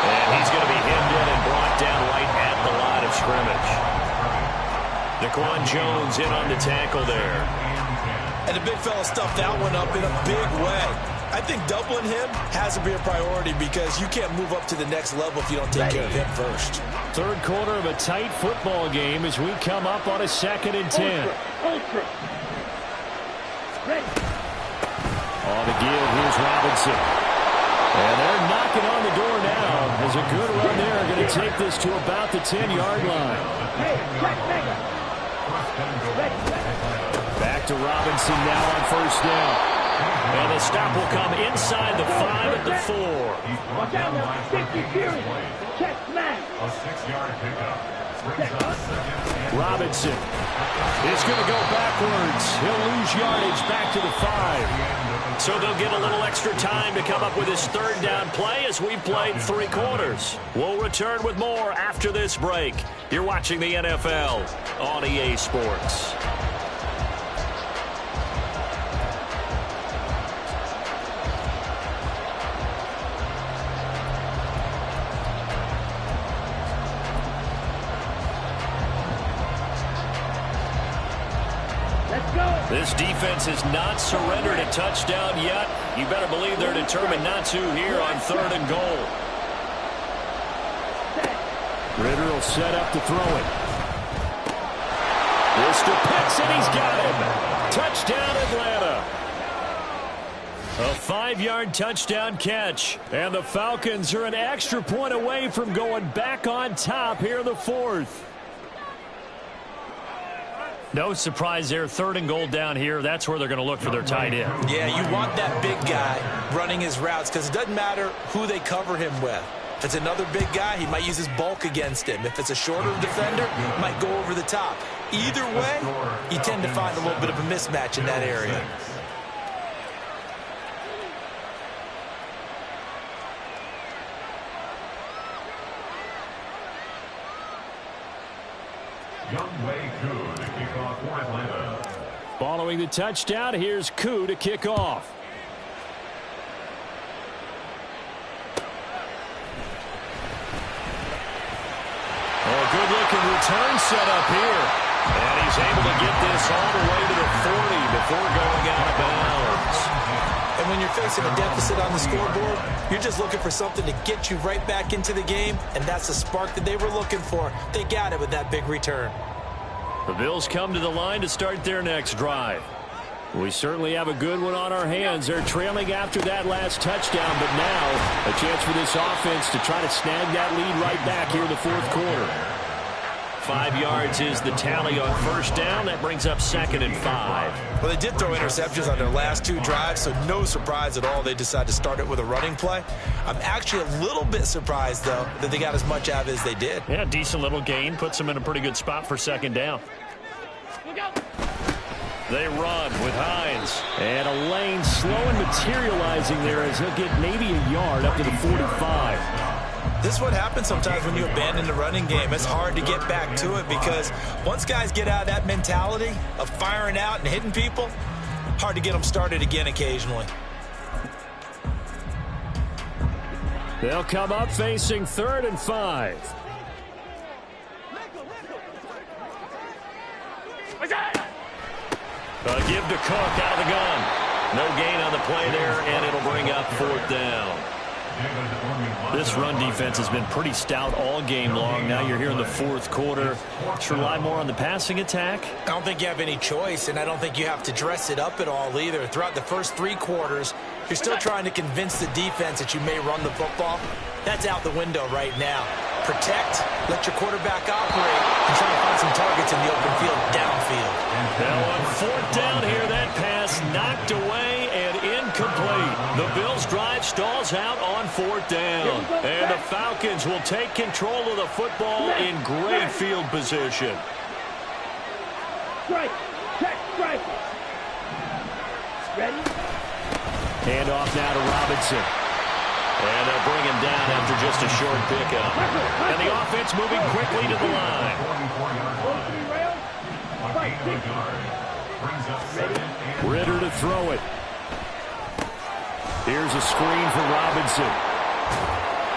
And he's going to be hemmed in and brought down right at the line of scrimmage. Daquan Jones in on the tackle there. And the big fella stuffed that one up in a big way. I think doubling him has to be a priority, because you can't move up to the next level if you don't take care of him first. Third quarter of a tight football game as we come up on a 2nd and 10. On the give, here's Robinson. And they're knocking knocking on the door now. As a good run there, going to take this to about the 10-yard line. Back to Robinson now on first down. And the stop will come inside the 5 at the 4. Watch out now. 50 series. Check smash. A 6-yard pickup. Robinson is going to go backwards. He'll lose yardage back to the 5. So they'll get a little extra time to come up with his third down play as we've played 3 quarters. We'll return with more after this break. You're watching the NFL on EA Sports. This defense has not surrendered a touchdown yet. You better believe they're determined not to here on 3rd and goal. Ritter will set up to throw it. Mr. Pitts, and he's got him. Touchdown, Atlanta. A 5-yard touchdown catch. And the Falcons are an extra point away from going back on top here in the 4th. No surprise there. 3rd and goal down here. That's where they're going to look for their tight end. Yeah, you want that big guy running his routes because it doesn't matter who they cover him with. If it's another big guy, he might use his bulk against him. If it's a shorter defender, he might go over the top. Either way, you tend to find a little bit of a mismatch in that area. Following the touchdown, here's Koo to kick off. Oh, good-looking return set up here. And he's able to get this all the way to the 40 before going out of bounds. And when you're facing a deficit on the scoreboard, you're just looking for something to get you right back into the game, and that's the spark that they were looking for. They got it with that big return. The Bills come to the line to start their next drive. We certainly have a good one on our hands. They're trailing after that last touchdown, but now a chance for this offense to try to snag that lead right back here in the 4th quarter. 5 yards is the tally on first down. That brings up 2nd and 5. Well, they did throw interceptions on their last 2 drives, so no surprise at all they decided to start it with a running play. I'm actually a little bit surprised, though, that they got as much out of it as they did. Yeah, decent little gain. Puts them in a pretty good spot for 2nd down. They run with Hines. And a lane slow and materializing there as he'll get maybe a yard up to the 45. This is what happens sometimes when you abandon the running game. It's hard to get back to it because once guys get out of that mentality of firing out and hitting people, hard to get them started again occasionally. They'll come up facing 3rd and 5. Give to Cook out of the gun. No gain on the play there, and it'll bring up 4th down. This run defense has been pretty stout all game long. Now you're here in the 4th quarter. Should rely more on the passing attack. I don't think you have any choice, and I don't think you have to dress it up at all either. Throughout the first 3 quarters, you're still trying to convince the defense that you may run the football. That's out the window right now. Protect, let your quarterback operate, and try to find some targets in the open field downfield. Now on 4th down here, that pass knocked away and incomplete. The Bills' drive stalls out on 4th down. And the Falcons will take control of the football in great field position. Strike. Check. Strike. Ready? Hand off now to Robinson. And they'll bring him down after just a short pickup. And the offense moving quickly to the line. Ritter to throw it. Here's a screen for Robinson.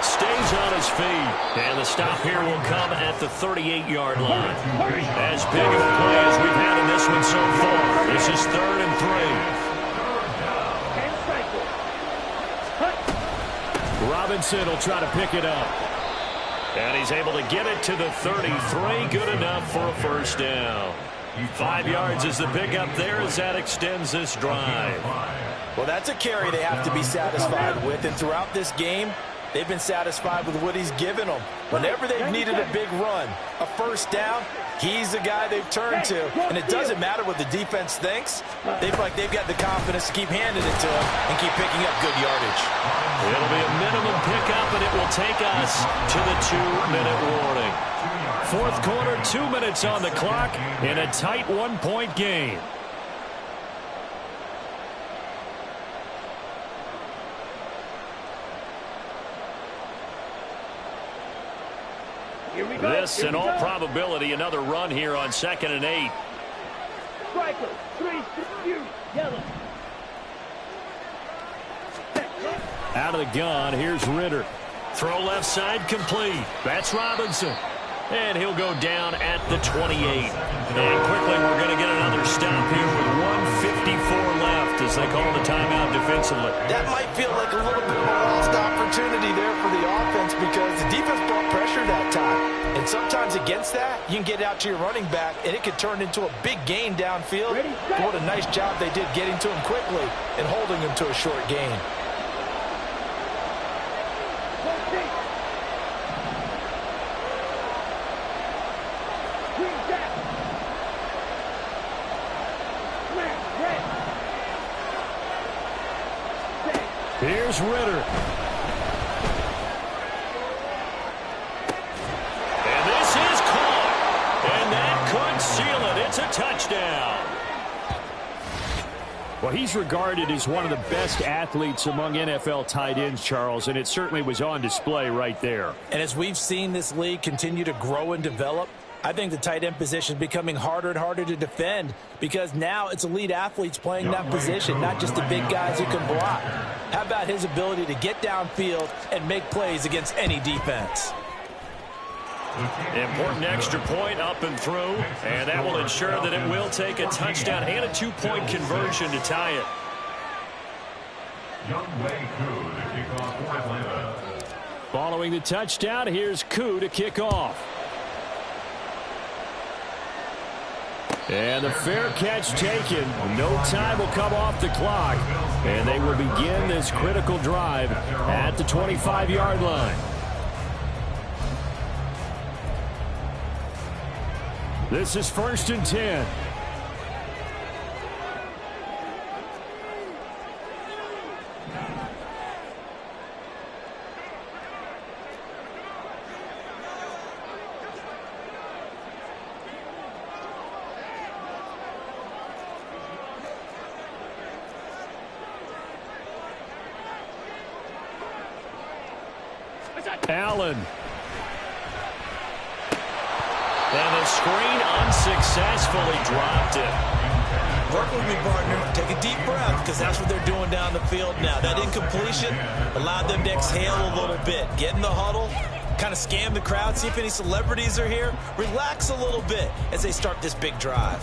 Stays on his feet. And the stop here will come at the 38-yard line. As big of a play as we've had in this one so far. This is 3rd and 3. Robinson will try to pick it up. And he's able to get it to the 33. Good enough for a first down. 5 yards is the pickup there as that extends this drive. Well, that's a carry they have to be satisfied with. And throughout this game, They've been satisfied with what he's given them. Whenever they've needed a big run, a first down, he's the guy they've turned to. And it doesn't matter what the defense thinks. They feel like they've got the confidence to keep handing it to him and keep picking up good yardage. It'll be a minimum pickup, and it will take us to the 2-minute warning. Fourth quarter, 2 minutes on the clock in a tight 1-point game. This, in all probability, another run here on 2nd and 8. Striker, 3, yellow. Out of the gun, here's Ritter. Throw left side complete. That's Robinson. And he'll go down at the 28. And quickly we're going to get another stop here with 1:54 left as they call the timeout defensively. That might feel like a little bit of a lost opportunity there for the offense because the defense brought pressure that time. And sometimes against that, you can get out to your running back, and it could turn into a big gain downfield. What a nice job they did getting to him quickly and holding him to a short gain. Here's Ritter. And this is caught. And that could seal it. It's a touchdown. Well, he's regarded as one of the best athletes among NFL tight ends, Charles, and it certainly was on display right there. And as we've seen this league continue to grow and develop, I think the tight end position is becoming harder and harder to defend because now it's elite athletes playing that position, not just the big guys who can block. How about his ability to get downfield and make plays against any defense? Important extra point up and through, and that will ensure that it will take a touchdown and a 2-point conversion to tie it. Following the touchdown, here's Koo to kick off. And the fair catch taken. No time will come off the clock. And they will begin this critical drive at the 25-yard line. This is 1st and 10. Allen. And the screen unsuccessfully dropped it. Work with me, partner. Take a deep breath because that's what they're doing down the field now. That incompletion allowed them to exhale a little bit. Get in the huddle, kind of scan the crowd, see if any celebrities are here. Relax a little bit as they start this big drive.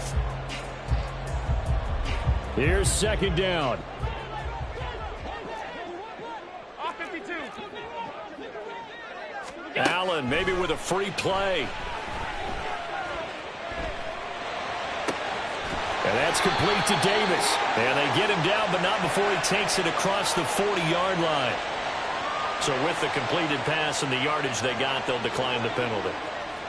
Here's 2nd down. Allen maybe with a free play. And that's complete to Davis. And they get him down, but not before he takes it across the 40-yard line. So with the completed pass and the yardage they got, they'll decline the penalty.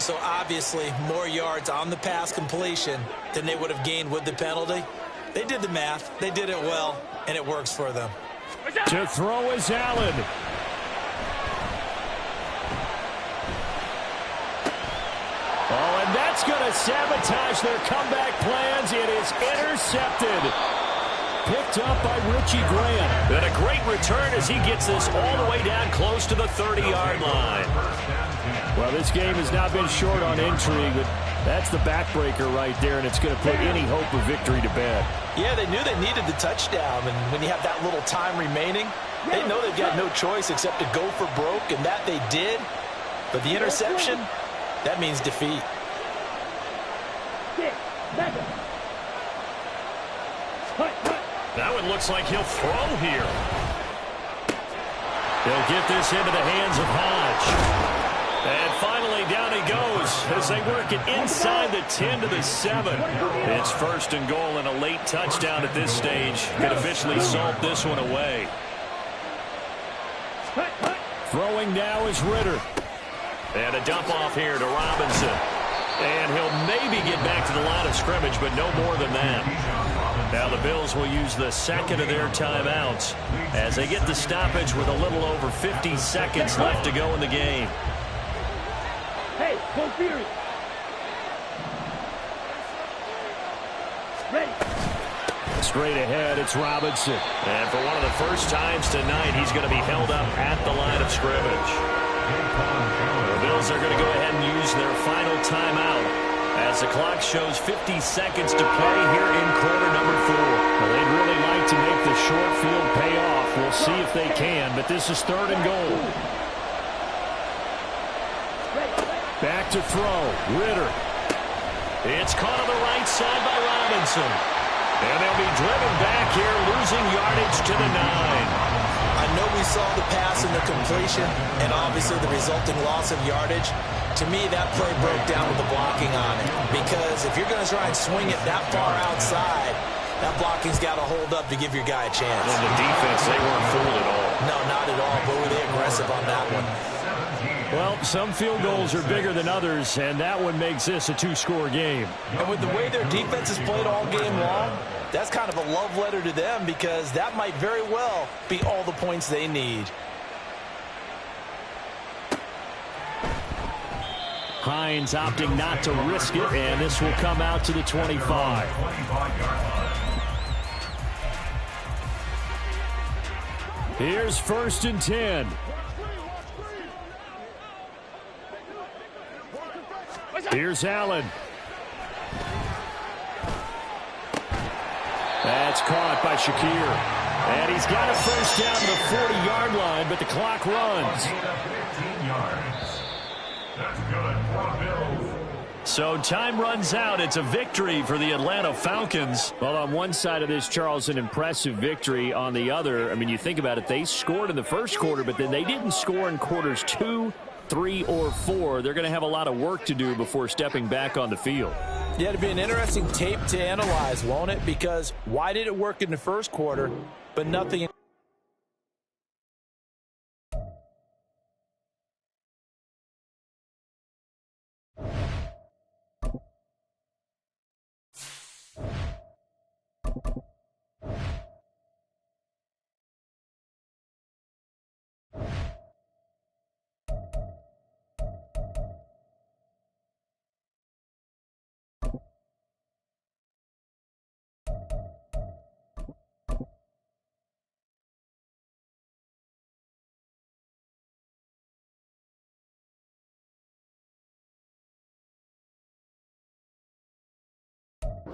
So obviously more yards on the pass completion than they would have gained with the penalty. They did the math. They did it well, and it works for them. To throw is Allen. Oh, and that's going to sabotage their comeback plans. It is intercepted. Picked up by Richie Graham. And a great return as he gets this all the way down close to the 30-yard line. Well, this game has not been short on intrigue, but that's the backbreaker right there, and it's going to put any hope of victory to bed. Yeah, they knew they needed the touchdown, and when you have that little time remaining, they know they've got no choice except to go for broke, and that they did. But the interception, that means defeat. Now it looks like he'll throw here. They'll get this into the hands of Hodge. And finally down he goes as they work it inside the 10 to the 7. It's 1st and goal, and a late touchdown at this stage could officially salt this one away. Throwing now is Ritter. And a dump off here to Robinson. And he'll maybe get back to the line of scrimmage, but no more than that. Now the Bills will use the second of their timeouts as they get the stoppage with a little over 50 seconds left to go in the game. Hey, full theory. Ready. Straight ahead, it's Robinson. And for one of the first times tonight, he's going to be held up at the line of scrimmage. The Bills are going to go ahead and use their final timeout as the clock shows 50 seconds to play here in quarter number 4. Well, they'd really like to make the short field pay off. We'll see if they can, but this is 3rd and goal. Back to throw. Ritter. It's caught on the right side by Robinson. And they'll be driven back here, losing yardage to the 9. I know we saw the pass and the completion, and obviously the resulting loss of yardage. To me, that play broke down with the blocking on it. Because if you're going to try and swing it that far outside, that blocking's got to hold up to give your guy a chance. And the defense, they weren't fooled at all. No, not at all. But were they aggressive on that one? Well, some field goals are bigger than others, and that one makes this a 2-score game. And with the way their defense has played all game long, that's kind of a love letter to them because that might very well be all the points they need. Hines opting not to risk it, and this will come out to the 25. Here's 1st and 10. Here's Allen. That's caught by Shakir. And he's got a first down to the 40-yard line, but the clock runs. 15 yards. That's good for Bills. So time runs out. It's a victory for the Atlanta Falcons. Well, on one side of this, Charles, an impressive victory. On the other, I mean, you think about it, they scored in the first quarter, but then they didn't score in quarters 2, 3, or 4. They're going to have a lot of work to do before stepping back on the field. Yeah, it'll be an interesting tape to analyze, won't it? Because why did it work in the first quarter, but nothing in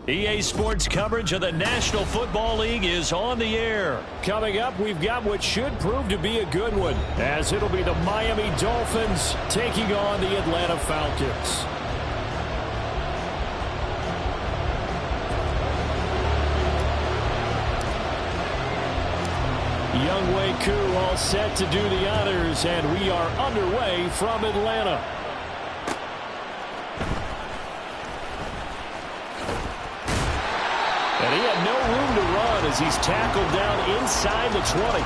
EA Sports coverage of the National Football League is on the air. Coming up, we've got what should prove to be a good one, as it'll be the Miami Dolphins taking on the Atlanta Falcons. Younghoe Koo all set to do the honors, and we are underway from Atlanta. And he had no room to run as he's tackled down inside the 20.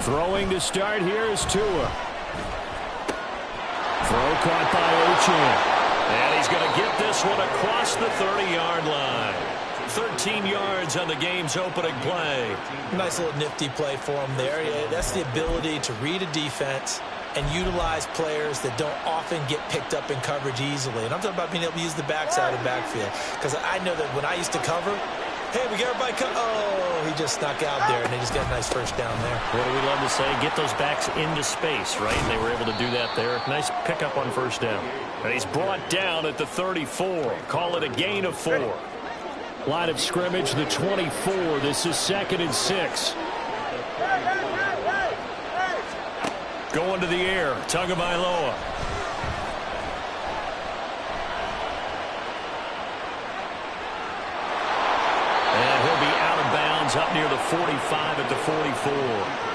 Throwing to start here is Tua. Throw caught by Ochan. And he's going to get this one across the 30-yard line. 13 yards on the game's opening play. Nice little nifty play for him there. Yeah, that's the ability to read a defense and utilize players that don't often get picked up in coverage easily. And I'm talking about being able to use the backside of the backfield. Because I know that when I used to cover, Hey, we got everybody come. Oh, he just snuck out there, and they just got a nice first down there. What do we love to say? Get those backs into space, right? And they were able to do that there. Nice pickup on first down. And he's brought down at the 34. Call it a gain of 4. Line of scrimmage, the 24. This is 2nd and 6. Going to the air. Tagovailoa. And he'll be out of bounds up near the 45 at the 44.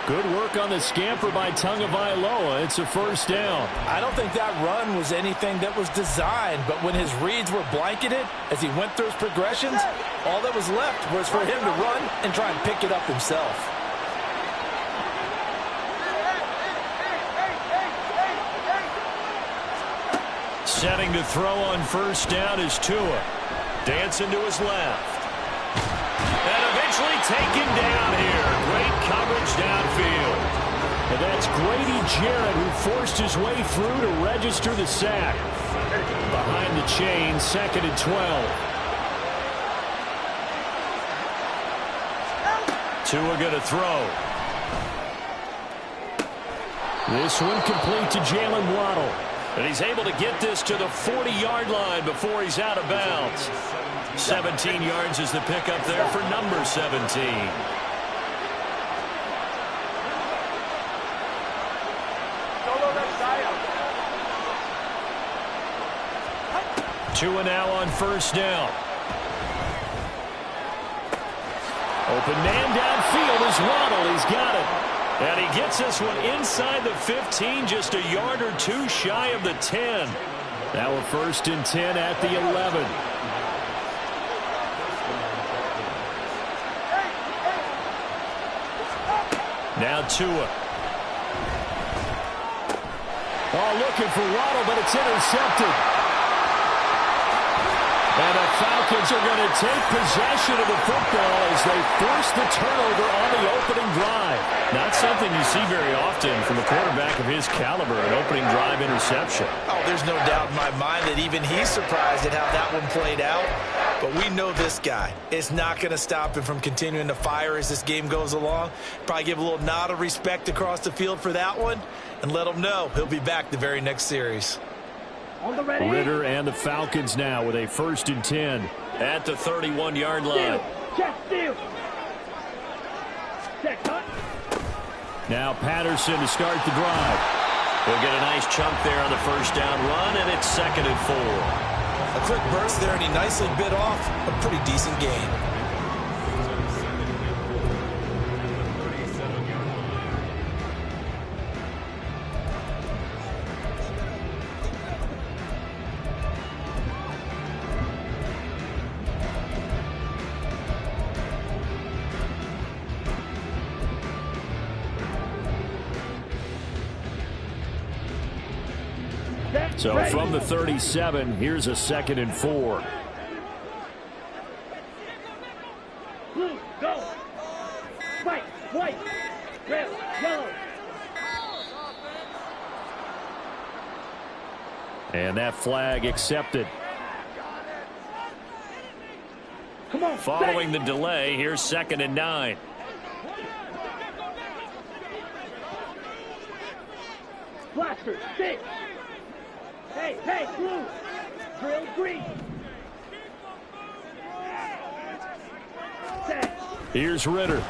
Good work on the scamper by Tagovailoa. It's a first down. I don't think that run was anything that was designed, but when his reads were blanketed as he went through his progressions, all that was left was for him to run and try and pick it up himself. Setting to throw on first down is Tua. Dancing to his left. And eventually taken down here. Great coverage downfield. And that's Grady Jarrett who forced his way through to register the sack. Behind the chain, 2nd and 12. Tua going to throw. This one complete to Jalen Waddle. And he's able to get this to the 40-yard line before he's out of bounds. 17 yards is the pickup there for number 17. Tua now on first down. Open man downfield is Waddle. He's got it. And he gets this one inside the 15, just a yard or two shy of the 10. Now we're 1st and 10 at the 11. Now Tua. Oh, looking for Waddle, but it's intercepted. And the Falcons are going to take possession of the football as they force the turnover on the opening drive. Not something you see very often from a quarterback of his caliber, an opening drive interception. Oh, there's no doubt in my mind that even he's surprised at how that one played out. But we know this guy. It's not going to stop him from continuing to fire as this game goes along. Probably give a little nod of respect across the field for that one and let him know he'll be back the very next series. Ritter and the Falcons now with a 1st and 10 at the 31-yard line. Now Patterson to start the drive. We'll get a nice chunk there on the first down run, and it's 2nd and 4. A quick burst there, and he nicely bit off a pretty decent gain. So from the 37, here's a 2nd and 4. Blue, go. White, white, red, yellow. And that flag accepted. Come on. Following the delay, here's 2nd and 9. Blaster, stick. Hey, blue. Drill green. Set. Here's Ritter.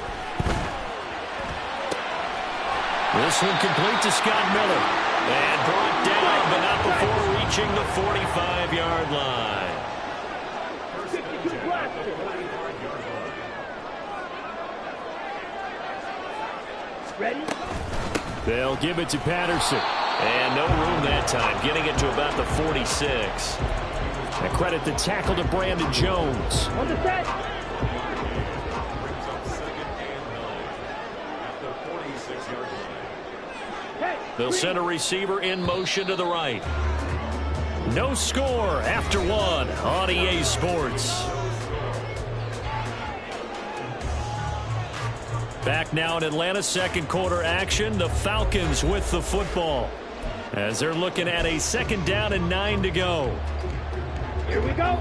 This one complete to Scott Miller. And brought down, but not before reaching the 45-yard line. 52 blaster. Ready? They'll give it to Patterson. And no room that time, getting it to about the 46. And credit the tackle to Brandon Jones. On the set. They'll send a receiver in motion to the right. No score after 1 on EA Sports. Back now in Atlanta, 2nd quarter action. The Falcons with the football as they're looking at a 2nd down and 9 to go. Here we go.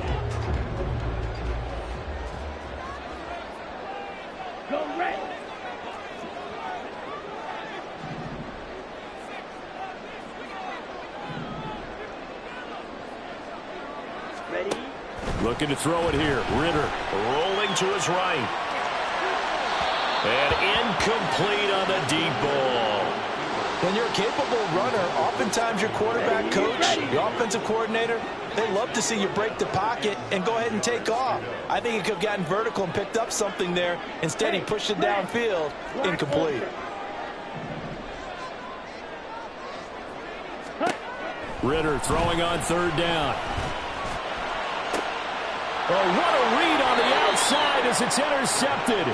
Looking to throw it here. Ritter rolling to his right. And incomplete on the deep ball. When you're a capable runner, oftentimes your quarterback coach, your offensive coordinator, they love to see you break the pocket and go ahead and take off. I think he could have gotten vertical and picked up something there. Instead, he pushed it downfield. Incomplete. Ritter throwing on third down. Oh, what a read on the outside as it's intercepted.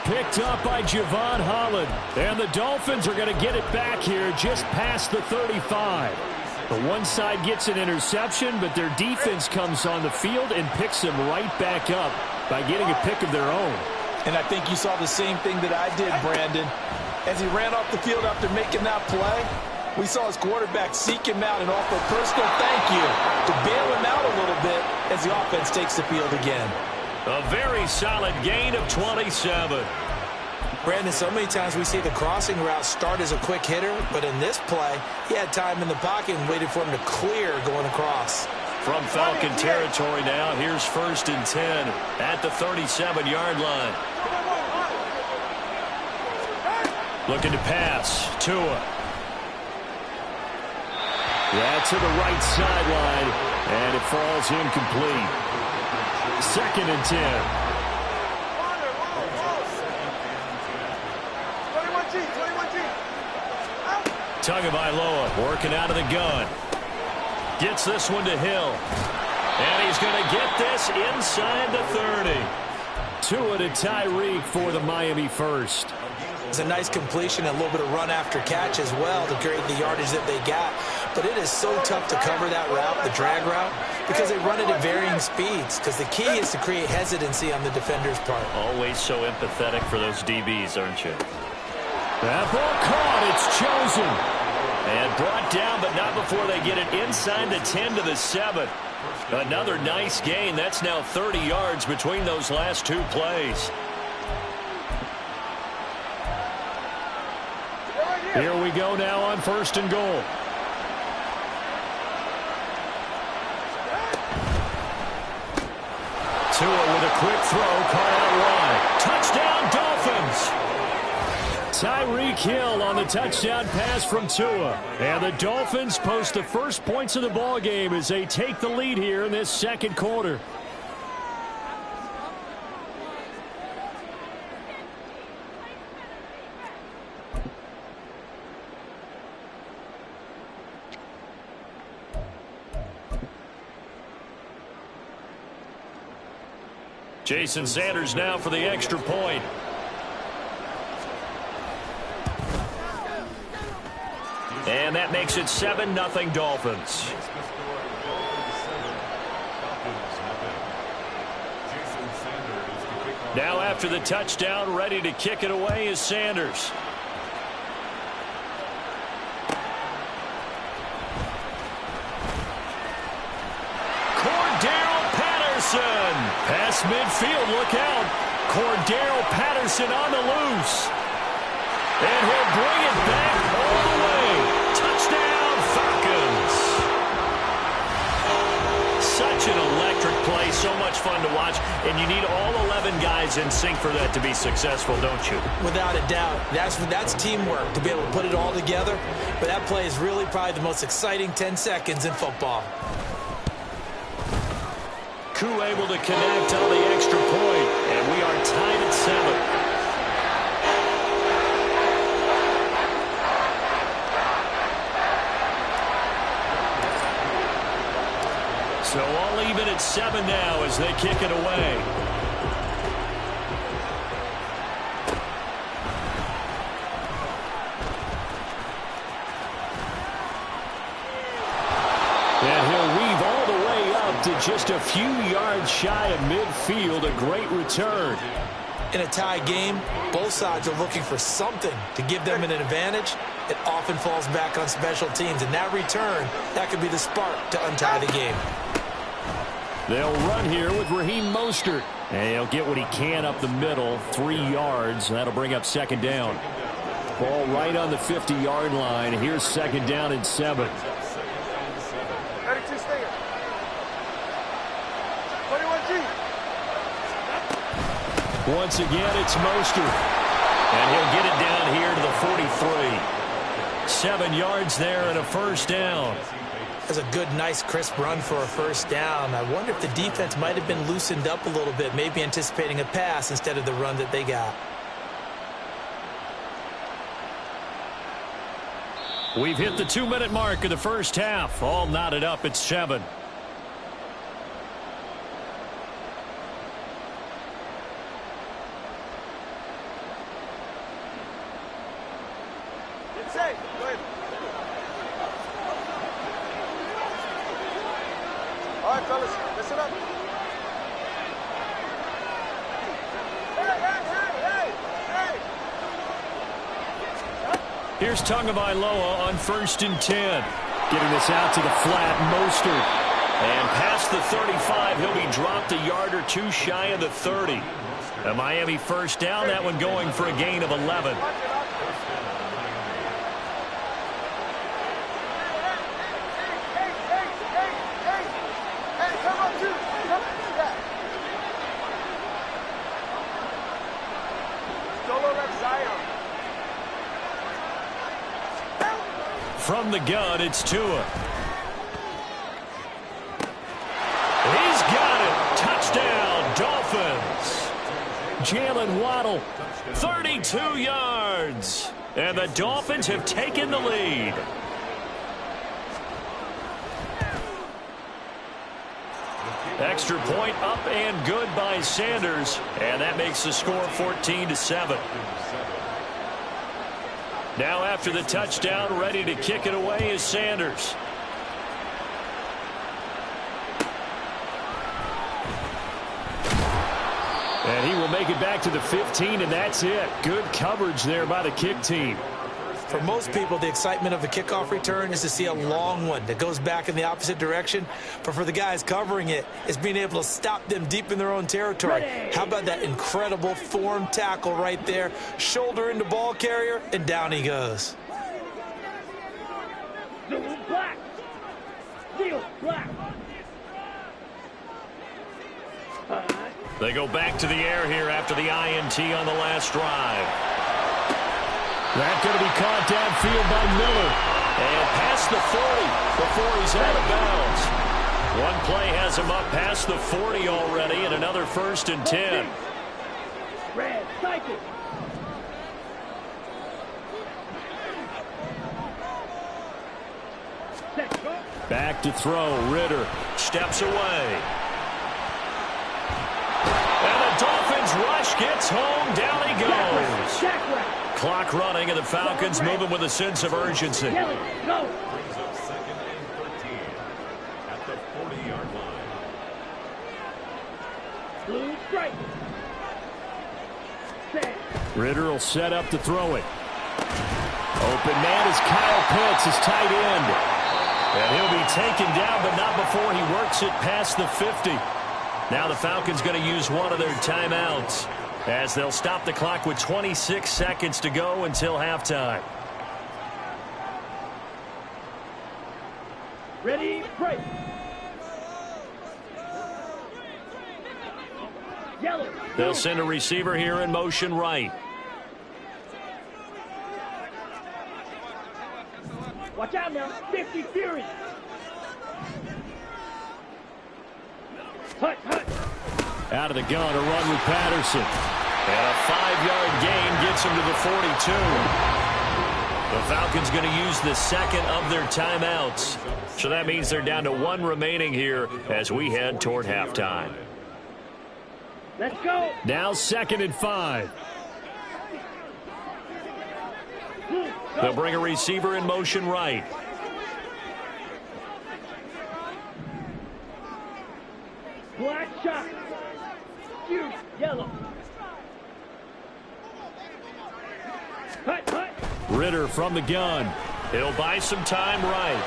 Picked up by Javon Holland. And the Dolphins are going to get it back here just past the 35. The one side gets an interception, but their defense comes on the field and picks them right back up by getting a pick of their own. And I think you saw the same thing that I did, Brandon. As he ran off the field after making that play, we saw his quarterback seek him out and offer a personal thank you to bail him out a little bit as the offense takes the field again. A very solid gain of 27. Brandon, so many times we see the crossing route start as a quick hitter, but in this play, he had time in the pocket and waited for him to clear going across. From Falcon territory now, here's 1st and 10 at the 37-yard line. Looking to pass. Tua. Yeah, to the right sideline, and it falls incomplete. 2nd and 10. Tagovailoa working out of the gun. Gets this one to Hill. And he's going to get this inside the 30. Tua to Tyreek for the Miami first. It's a nice completion, a little bit of run after catch as well to create the yardage that they got. But it is so tough to cover that route, the drag route, because they run it at varying speeds. Because the key is to create hesitancy on the defender's part. Always so empathetic for those DBs, aren't you? That ball caught. It's chosen. And brought down, but not before they get it inside the 10 to the 7. Another nice gain. That's now 30 yards between those last two plays. Here we go now on 1st and goal. Tua with a quick throw, caught out wide. Touchdown, Dolphins! Tyreek Hill on the touchdown pass from Tua. And the Dolphins post the first points of the ball game as they take the lead here in this second quarter. Jason Sanders now for the extra point. And that makes it 7-0 Dolphins. Now after the touchdown, ready to kick it away is Sanders. Pass midfield, look out. Cordero Patterson on the loose. And he'll bring it back all the way. Touchdown, Falcons. Such an electric play, so much fun to watch. And you need all 11 guys in sync for that to be successful, don't you? Without a doubt. That's teamwork, to be able to put it all together. But that play is really probably the most exciting 10 seconds in football. Koo able to connect on the extra point, and we are tied at 7. So all even at 7 now as they kick it away. And he'll weave all the way up to just a few yards shy of midfield. A great return. In a tie game, both sides are looking for something to give them an advantage. It often falls back on special teams. And that return, that could be the spark to untie the game. They'll run here with Raheem Mostert. And he'll get what he can up the middle, 3 yards. That'll bring up 2nd down. Ball right on the 50-yard line. Here's 2nd down and 7. Once again, it's Mostert. And he'll get it down here to the 43. 7 yards there and a first down. That's a good, nice, crisp run for a first down. I wonder if the defense might have been loosened up a little bit, maybe anticipating a pass instead of the run that they got. We've hit the 2-minute mark of the first half. All knotted up at 7. All right, fellas, listen up. Here's Tagovailoa on 1st and 10. Getting this out to the flat, Mostert. And past the 35, he'll be dropped a yard or two shy of the 30. A Miami first down, that one going for a gain of 11. From the gun, it's Tua. He's got it. Touchdown, Dolphins. Jalen Waddle, 32 yards. And the Dolphins have taken the lead. Extra point up and good by Sanders. And that makes the score 14-7. Now after the touchdown, ready to kick it away is Sanders. And he will make it back to the 15, and that's it. Good coverage there by the kick team. For most people, the excitement of the kickoff return is to see a long one that goes back in the opposite direction. But for the guys covering it, it's being able to stop them deep in their own territory. How about that incredible form tackle right there? Shoulder into ball carrier, and down he goes. Black. Deal black. They go back to the air here after the INT on the last drive. That's going to be caught downfield by Miller. And past the 40 before he's out of bounds. One play has him up past the 40 already, and another 1st and 10. Red, cycle. Back to throw. Ritter steps away. And the Dolphins rush gets home. Down he goes. Clock running, and the Falcons moving with a sense of urgency. Brings up 2nd and 13 at the 40-yard line. Blue strike. Ritter will set up to throw it. Open man is Kyle Pitts, his tight end. And he'll be taken down, but not before he works it past the 50. Now the Falcons going to use one of their timeouts, as they'll stop the clock with 26 seconds to go until halftime. Ready, break. Yellow. They'll send a receiver here in motion right. Watch out now. 50 Fury. Hut, hut. Out of the gun, a run with Patterson. And a 5-yard gain gets him to the 42. The Falcons going to use the second of their timeouts. So that means they're down to 1 remaining here as we head toward halftime. Let's go. Now 2nd and 5. They'll bring a receiver in motion right. Black shot. Huge yellow. Hut, hut. Ritter from the gun. He'll buy some time right.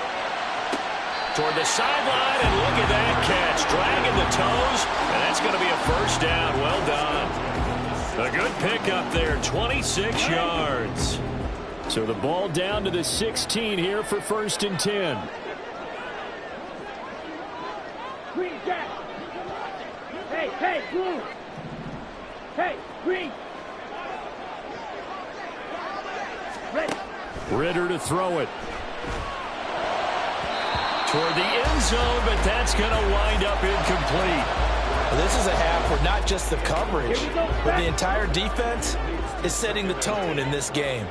Toward the sideline, and look at that catch. Dragging the toes, and that's going to be a first down. Well done. A good pickup there, 26 yards. So the ball down to the 16 here for 1st and 10. Green jack. Hey, blue. Hey, green. Red. Ritter to throw it. Toward the end zone, but that's going to wind up incomplete. Well, this is a half where not just the coverage, but the entire defense is setting the tone in this game.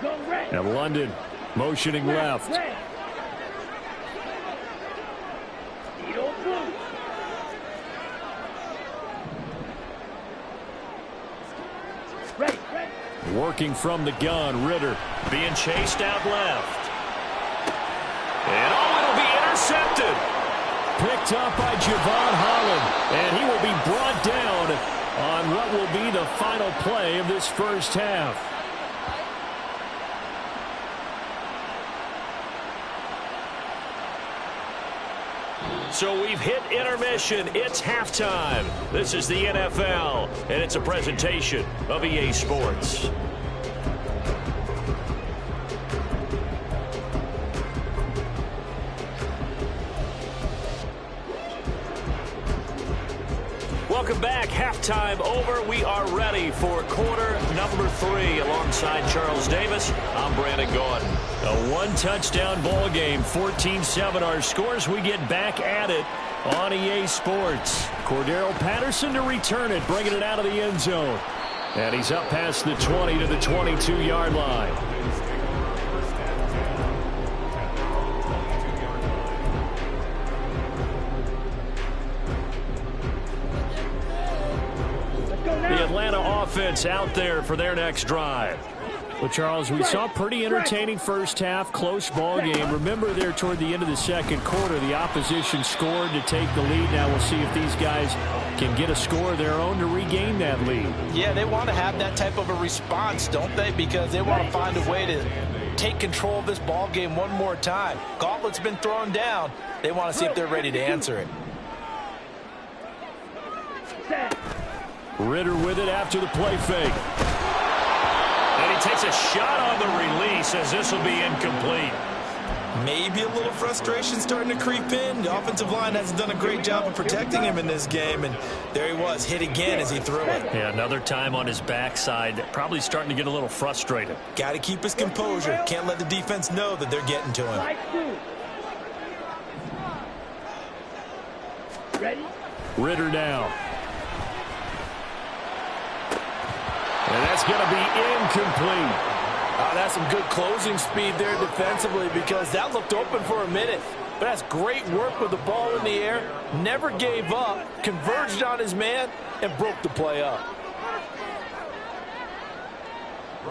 Go red. And London motioning left. Red. Needle blue. Red. Working from the gun, Ritter. Being chased out left. And it'll be intercepted. Picked up by Javon Holland. And he will be brought down on what will be the final play of this first half. So we've hit intermission. It's halftime. This is the NFL, and it's a presentation of EA Sports. Welcome back. Halftime over. We are ready for quarter number 3 alongside Charles Davis. I'm Brandon Gordon. A one-touchdown ball game, 14-7 our scores. We get back at it on EA Sports. Cordero Patterson to return it, bringing it out of the end zone. And he's up past the 20 to the 22-yard line. The Atlanta offense out there for their next drive. Well, Charles, we saw a pretty entertaining first half, close ball game. Remember there toward the end of the second quarter, the opposition scored to take the lead. Now we'll see if these guys can get a score of their own to regain that lead. Yeah, they want to have that type of a response, don't they? Because they want to find a way to take control of this ball game one more time. Gauntlet's been thrown down. They want to see if they're ready to answer it. Ritter with it after the play fake. And he takes a shot on the release as this will be incomplete. Maybe a little frustration starting to creep in. The offensive line hasn't done a great job of protecting him in this game, and there he was, hit again as he threw it. Yeah, another time on his backside, probably starting to get a little frustrated. Got to keep his composure. Can't let the defense know that they're getting to him. Ready? Ritter now. And that's going to be incomplete. That's some good closing speed there defensively because that looked open for a minute. But that's great work with the ball in the air. Never gave up, converged on his man, and broke the play up.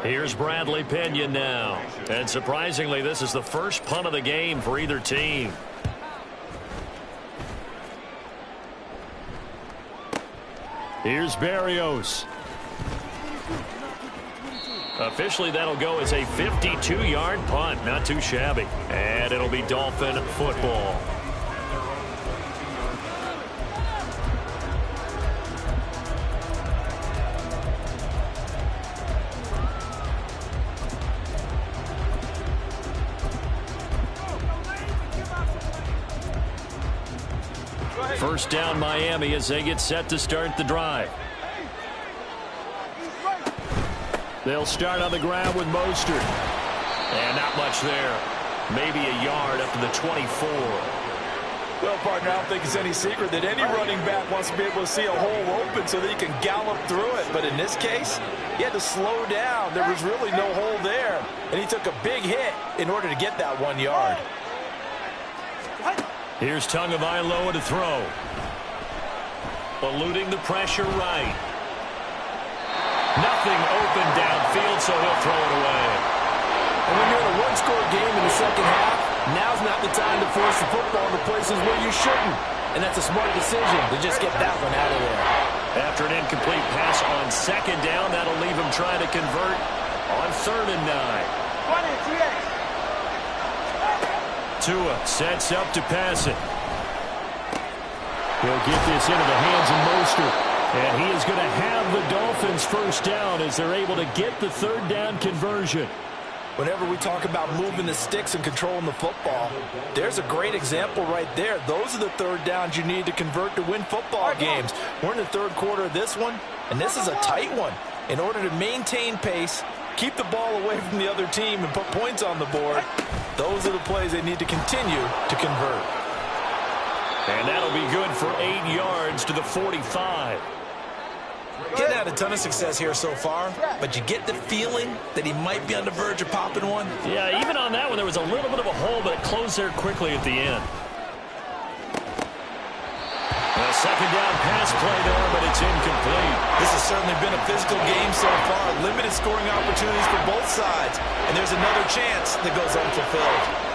Here's Bradley Pinion now. And surprisingly, this is the first punt of the game for either team. Here's Barrios. Officially, that'll go as a 52-yard punt. Not too shabby. And it'll be Dolphin football. First down Miami as they get set to start the drive. They'll start on the ground with Mostert. And not much there. Maybe a yard up to the 24. Well, partner, I don't think it's any secret that any running back wants to be able to see a hole open so that he can gallop through it. But in this case, he had to slow down. There was really no hole there. And he took a big hit in order to get that 1 yard. Here's Tagovailoa to throw. Eluding the pressure right. Nothing open downfield, so he'll throw it away. And when you're in a one-score game in the second half, now's not the time to force the football to places where you shouldn't. And that's a smart decision to just get that one out of there. After an incomplete pass on second down, that'll leave him trying to convert on 3rd and 9. Tua sets up to pass it. He'll get this into the hands of Mostert. And he is going to have the Dolphins first down as they're able to get the 3rd down conversion. Whenever we talk about moving the sticks and controlling the football, there's a great example right there. Those are the third downs you need to convert to win football games. We're in the third quarter of this one, and this is a tight one. In order to maintain pace, keep the ball away from the other team, and put points on the board, those are the plays they need to continue to convert. And that'll be good for 8 yards to the 45. Getting had a ton of success here so far, but you get the feeling that he might be on the verge of popping one. Yeah, even on that one, there was a little bit of a hole, but it closed there quickly at the end. A second down pass play there, but it's incomplete. This has certainly been a physical game so far. Limited scoring opportunities for both sides, and there's another chance that goes unfulfilled.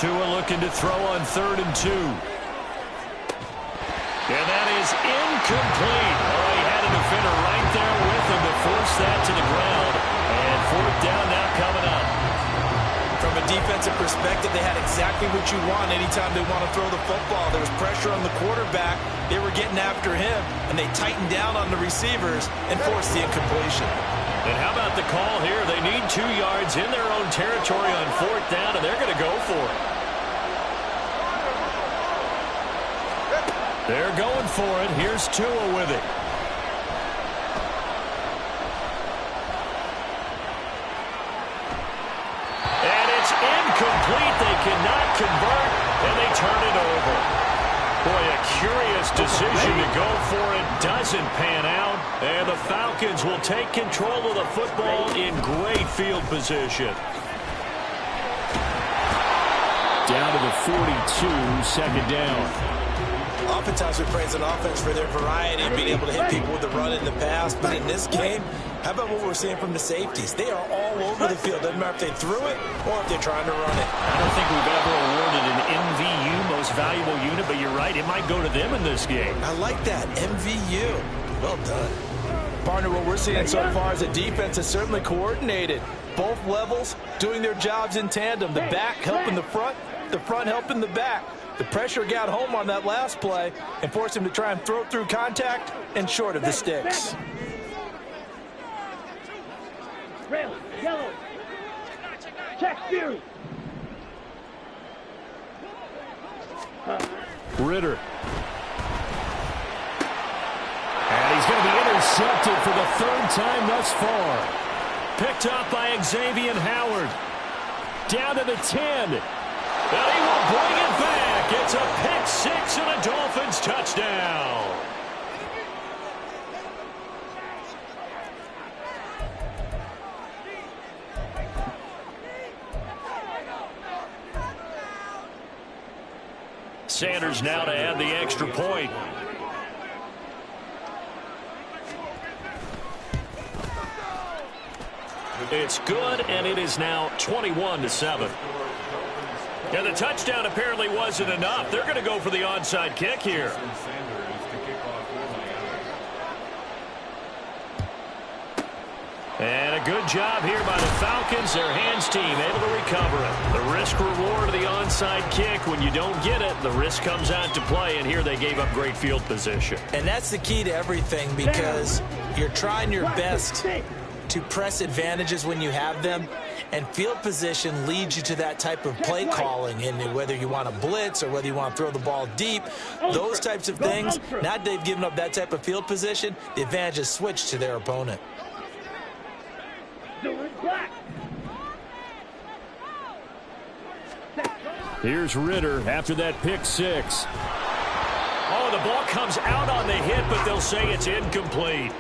Tua looking to throw on 3rd and 2. And that is incomplete. Oh, he had a defender right there with him to force that to the ground. And 4th down now coming up. From a defensive perspective, they had exactly what you want anytime they want to throw the football. There was pressure on the quarterback. They were getting after him, and they tightened down on the receivers and forced the incompletion. And how about the call here? They need 2 yards in their own territory on 4th down, and they're going to go for it. They're going for it. Here's Tua with it. And it's incomplete. They cannot convert, and they turn it over. Boy, a curious decision to go for it. Doesn't pan out. And the Falcons will take control of the football in great field position. Down to the 42, second down. Oftentimes we praise an offense for their variety and being able to hit people with the run and the pass. But in this game, how about what we're seeing from the safeties? They are all over the field. Doesn't matter if they threw it or if they're trying to run it. I don't think we've ever awarded an MVU, most valuable unit, but you're right. It might go to them in this game. I like that. MVU. Well done. Partner, what we're seeing so far is a defense is certainly coordinated. Both levels doing their jobs in tandem. The back helping the front helping the back. The pressure got home on that last play and forced him to try and throw through contact and short of the sticks. Red, yellow. Check series. Ritter. And he's going to be intercepted for the 3rd time thus far. Picked up by Xavier Howard. Down to the 10. And he will bring it back. It's a pick 6 and a Dolphins touchdown. Sanders now to add the extra point. It's good, and it is now 21-7. And the touchdown apparently wasn't enough. They're going to go for the onside kick here. And a good job here by the Falcons. Their hands team able to recover it. The risk reward of the onside kick. When you don't get it, the risk comes out to play. And here they gave up great field position. And that's the key to everything, because you're trying your best to press advantages when you have them, and field position leads you to that type of play calling. And whether you want to blitz or whether you want to throw the ball deep, those types of things, now that they've given up that type of field position, the advantage is switched to their opponent. Here's Ritter after that pick 6. Oh, the ball comes out on the hit, but they'll say it's incomplete.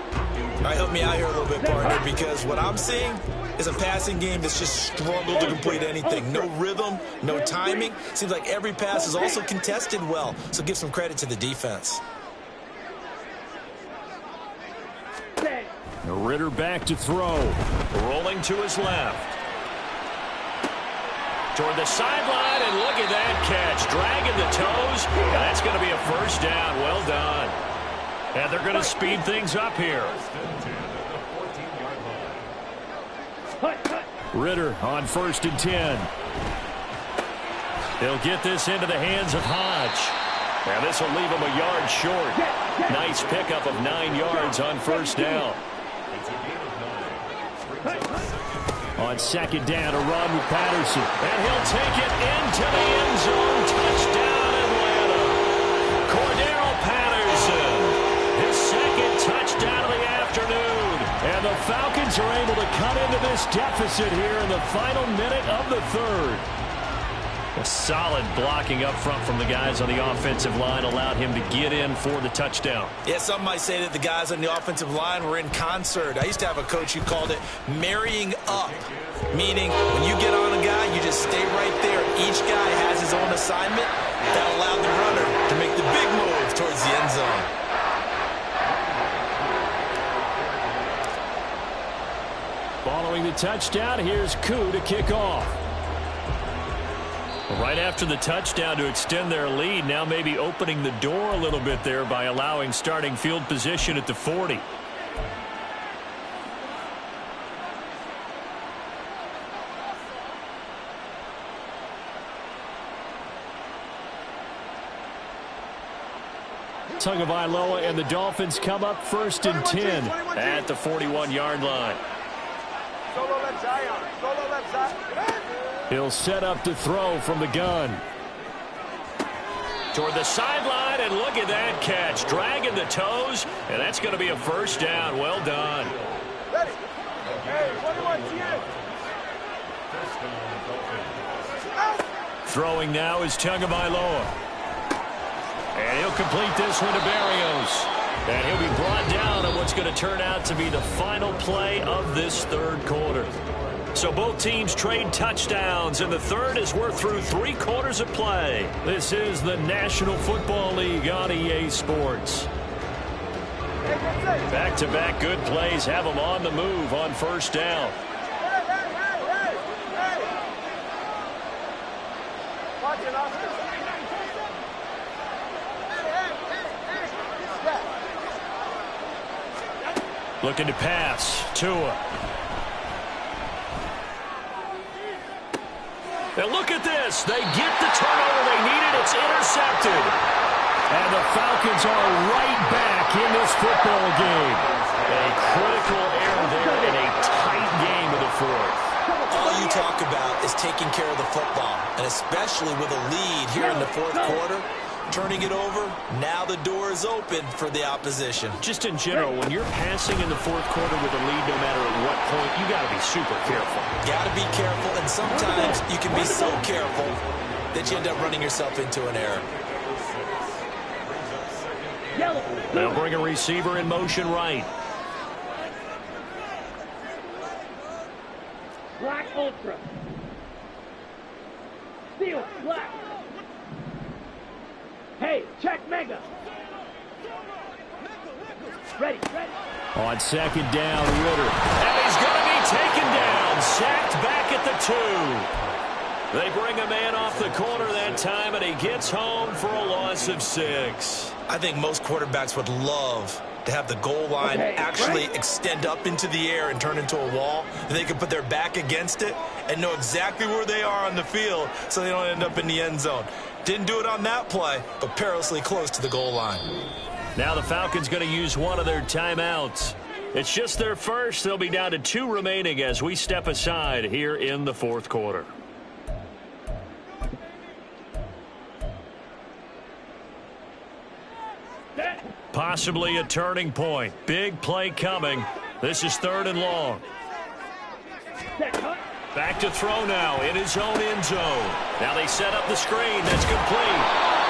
All right, help me out here a little bit, partner, because what I'm seeing is a passing game that's just struggled to complete anything. No rhythm, no timing. Seems like every pass is also contested well, so give some credit to the defense. Ritter back to throw. Rolling to his left. Toward the sideline, and look at that catch. Dragging the toes. That's going to be a first down. Well done. And they're going to speed things up here. Ritter on 1st and 10. They'll get this into the hands of Hodge. Now this will leave him a yard short. Nice pickup of 9 yards on 1st down. On 2nd down, a run with Patterson. And he'll take it into the end zone. Touchdown, Atlanta. Cordero Patterson. His 2nd touchdown of the afternoon. And the Falcons are able to cut into this deficit here in the final minute of the 3rd. A solid blocking up front from the guys on the offensive line allowed him to get in for the touchdown. Yeah, some might say that the guys on the offensive line were in concert. I used to have a coach who called it marrying up, meaning when you get on a guy, you just stay right there. Each guy has his own assignment. That allowed the runner to make the big move towards the end zone. Following the touchdown, here's Koo to kick off. Right after the touchdown to extend their lead, now maybe opening the door a little bit there by allowing starting field position at the 40. Tagovailoa and the Dolphins come up 1st and 10 at the 41-yard line. Solo left side. Solo left side. He'll set up to throw from the gun. Toward the sideline, and look at that catch. Dragging the toes, and that's going to be a 1st down. Well done. Ready. Hey, 21, Throwing now is Tagovailoa. And he'll complete this one to Berrios. And he'll be brought down on what's going to turn out to be the final play of this 3rd quarter. So both teams trade touchdowns, and the 3rd as we're through 3 quarters of play. This is the National Football League on EA Sports. Back-to-back good plays have them on the move on 1st down. Looking to pass. Tua. And look at this. They get the turnover they needed. It's intercepted. And the Falcons are right back in this football game. A critical error there in a tight game of the 4th. All you talk about is taking care of the football, and especially with a lead here in the 4th quarter, turning it over, now the door is open for the opposition. Just in general, when you're passing in the 4th quarter with a lead, no matter at what point, you got to be super careful. Got to be careful, and sometimes you can be so careful that you end up running yourself into an error. They'll bring a receiver in motion right. Black Ultra. Steel, black. Hey, check Mega. Ready. On 2nd down, Ritter. And he's going to be taken down. Sacked back at the 2. They bring a man off the corner that time, and he gets home for a loss of 6. I think most quarterbacks would love to have the goal line actually extend up into the air and turn into a wall. They can put their back against it and know exactly where they are on the field so they don't end up in the end zone. Didn't do it on that play, but perilously close to the goal line. Now the Falcons going to use one of their timeouts. It's just their first. They'll be down to 2 remaining as we step aside here in the 4th quarter. Possibly a turning point. Big play coming. This is 3rd and long. Back to throw now in his own end zone. Now they set up the screen. That's complete.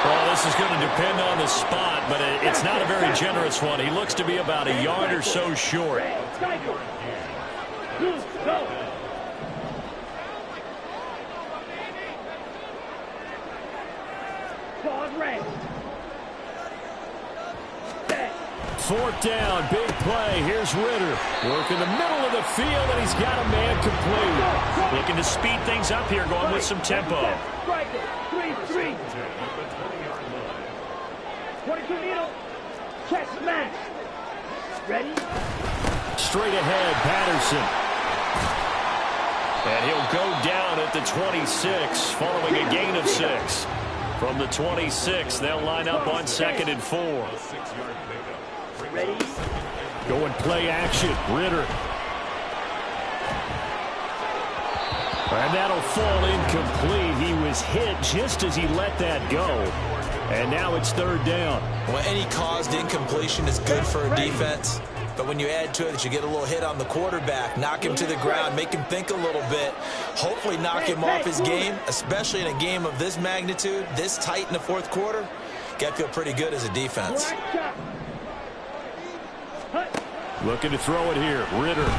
Well, this is going to depend on the spot, but it's not a very generous one. He looks to be about a yard or so short. Fourth down, big play. Here's Ritter. Working the middle of the field, and he's got a man complete. Looking to speed things up here, going with some tempo. 3-3. 22 needle. Check smash. Ready? Straight ahead, Patterson. And he'll go down at the 26 following a gain of 6. From the 26, they'll line up on 2nd and 4. Ready? Going play action. Ritter. And that'll fall incomplete. He was hit just as he let that go. And now it's 3rd down. Well, any caused incompletion is good for a defense. But when you add to it that you get a little hit on the quarterback, knock him to the ground, make him think a little bit, hopefully knock him off his game, especially in a game of this magnitude, this tight in the 4th quarter, got to feel pretty good as a defense. Looking to throw it here. Ritter.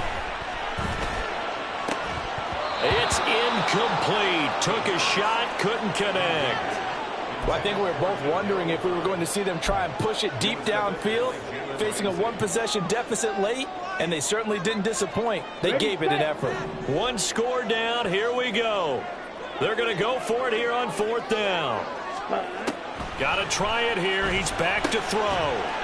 It's incomplete. Took a shot, couldn't connect. Well, I think we were both wondering if we were going to see them try and push it deep downfield, facing a 1-possession deficit late, and they certainly didn't disappoint. They gave it an effort. 1 score down. Here we go. They're going to go for it here on 4th down. Got to try it here. He's back to throw.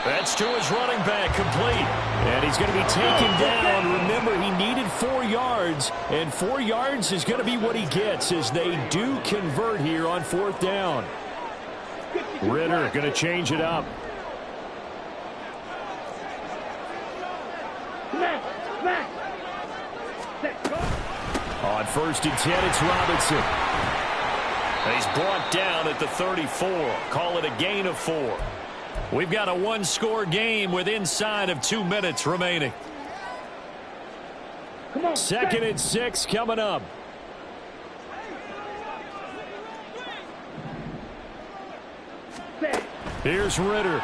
That's to his running back, complete. And he's going to be taken down. Remember, he needed 4 yards, and 4 yards is going to be what he gets as they do convert here on 4th down. Ritter going to change it up. On 1st and 10, it's Robinson. And he's brought down at the 34. Call it a gain of 4. We've got a 1-score game with inside of 2 minutes remaining. 2nd and 6 coming up. Here's Ritter.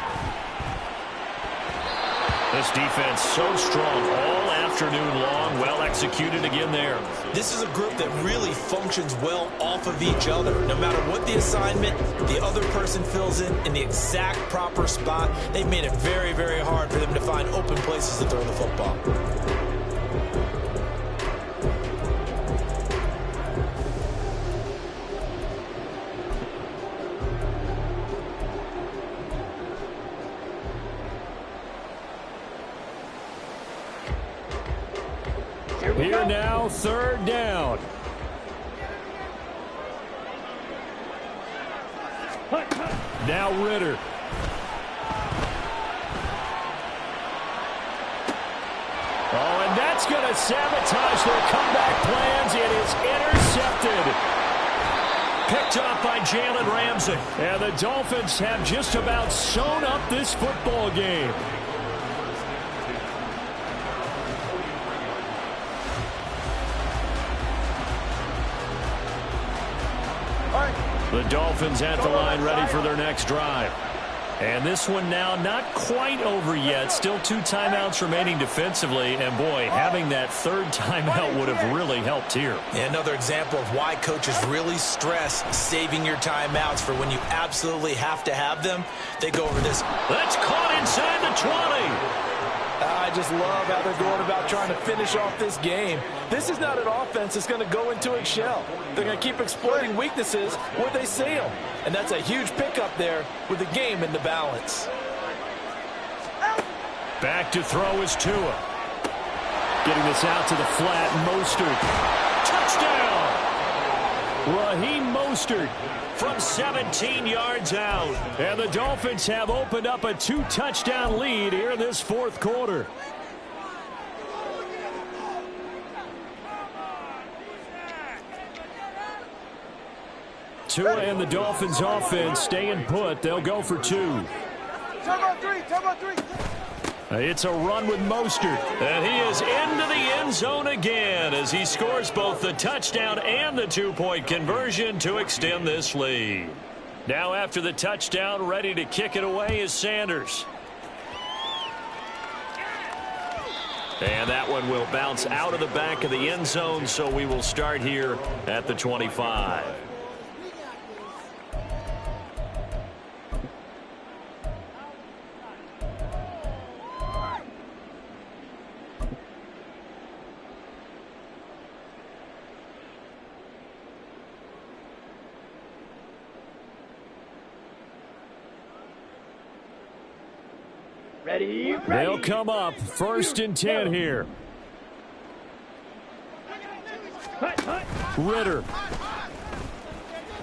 This defense so strong all afternoon long. Well executed again there. This is a group that really functions well off of each other. No matter what the assignment, the other person fills in the exact proper spot. They've made it very, very hard for them to find open places to throw the football. Here now, 3rd down. Now Ritter. Oh, and that's going to sabotage their comeback plans. It is intercepted. Picked up by Jalen Ramsey. And the Dolphins have just about sewn up this football game. The Dolphins at the line ready for their next drive. And this one now not quite over yet. Still 2 timeouts remaining defensively. And, boy, having that 3rd timeout would have really helped here. Yeah, another example of why coaches really stress saving your timeouts for when you absolutely have to have them. They go over this. That's caught inside the 20. I just love how they're going about trying to finish off this game. This is not an offense that's going to go into its shell. They're going to keep exploiting weaknesses where they see them. And that's a huge pickup there with the game in the balance. Back to throw is Tua. Getting this out to the flat. Mostert. Touchdown! Raheem Mostert from 17 yards out. And the Dolphins have opened up a 2-touchdown lead here in this 4th quarter. Tua and the Dolphins offense staying put. They'll go for 2. Turbo 3. It's a run with Mostert. And he is into the end zone again as he scores both the touchdown and the 2-point conversion to extend this lead. Now after the touchdown, ready to kick it away is Sanders. And that one will bounce out of the back of the end zone, so we will start here at the 25. Ready? They'll come up 1st and 10 here. Ritter.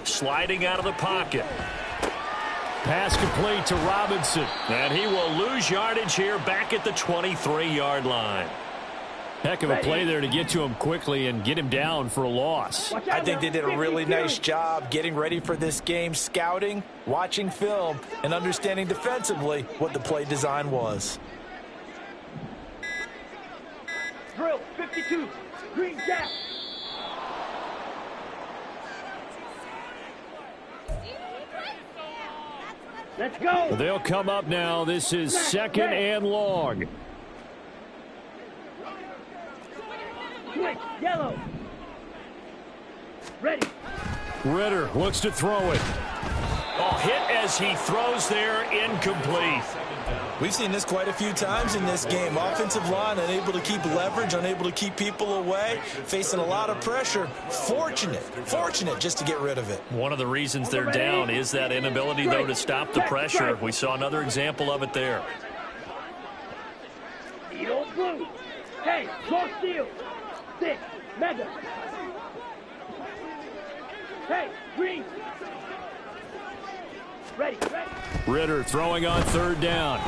Sliding out of the pocket. Pass complete to Robinson. And he will lose yardage here back at the 23-yard line. Heck of a play there to get to him quickly and get him down for a loss. I think they did a really nice job getting ready for this game, scouting, watching film, and understanding defensively what the play design was. Drill 52. Green gap. Let's go. They'll come up now. This is second and long. Switch. Yellow. Ready. Ritter looks to throw it. Oh, hit as he throws there, incomplete. We've seen this quite a few times in this game. Offensive line unable to keep leverage, unable to keep people away, facing a lot of pressure. Fortunate just to get rid of it. One of the reasons they're down is that inability, though, to stop the pressure. We saw another example of it there. Eagle blue. Hey, more steel. 6. Mega. Hey, green. Ready. Ritter throwing on third down.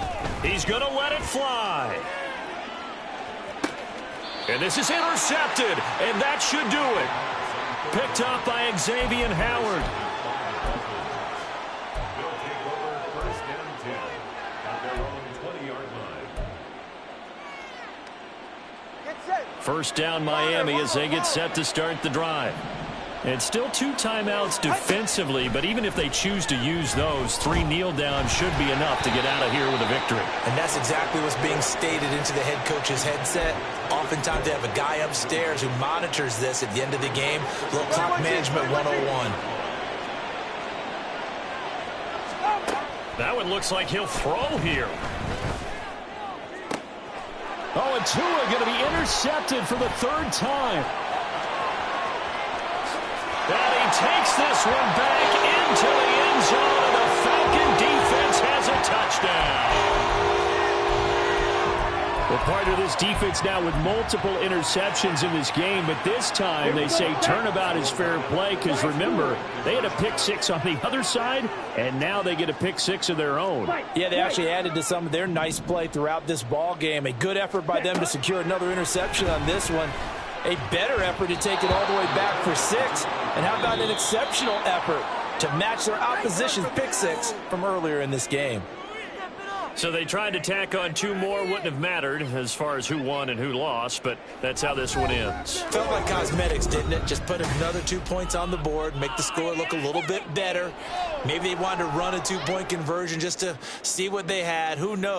He's going to let it fly. And this is intercepted, and that should do it. Picked up by Xavier Howard. They'll take over first and 10 at their own 20-yard line. First down Miami as they get set to start the drive. And still 2 timeouts defensively, but even if they choose to use those, 3 kneel downs should be enough to get out of here with a victory. And that's exactly what's being stated into the head coach's headset. Oftentimes they have a guy upstairs who monitors this at the end of the game. Little clock management 101. That one looks like he'll throw here. Oh, and Tua going to be intercepted for the 3rd time. And he takes this one back into the end zone, and the Falcon defense has a touchdown. Well, part of this defense now with multiple interceptions in this game, but this time they say turnabout is fair play because, remember, they had a pick 6 on the other side, and now they get a pick 6 of their own. Yeah, they actually added to some of their nice play throughout this ball game. A good effort by them to secure another interception on this one. A better effort to take it all the way back for 6. And how about an exceptional effort to match their opposition's pick 6 from earlier in this game? So they tried to tack on 2 more. Wouldn't have mattered as far as who won and who lost, but that's how this one ends. Felt like cosmetics, didn't it? Just put another 2 points on the board, make the score look a little bit better. Maybe they wanted to run a 2-point conversion just to see what they had. Who knows?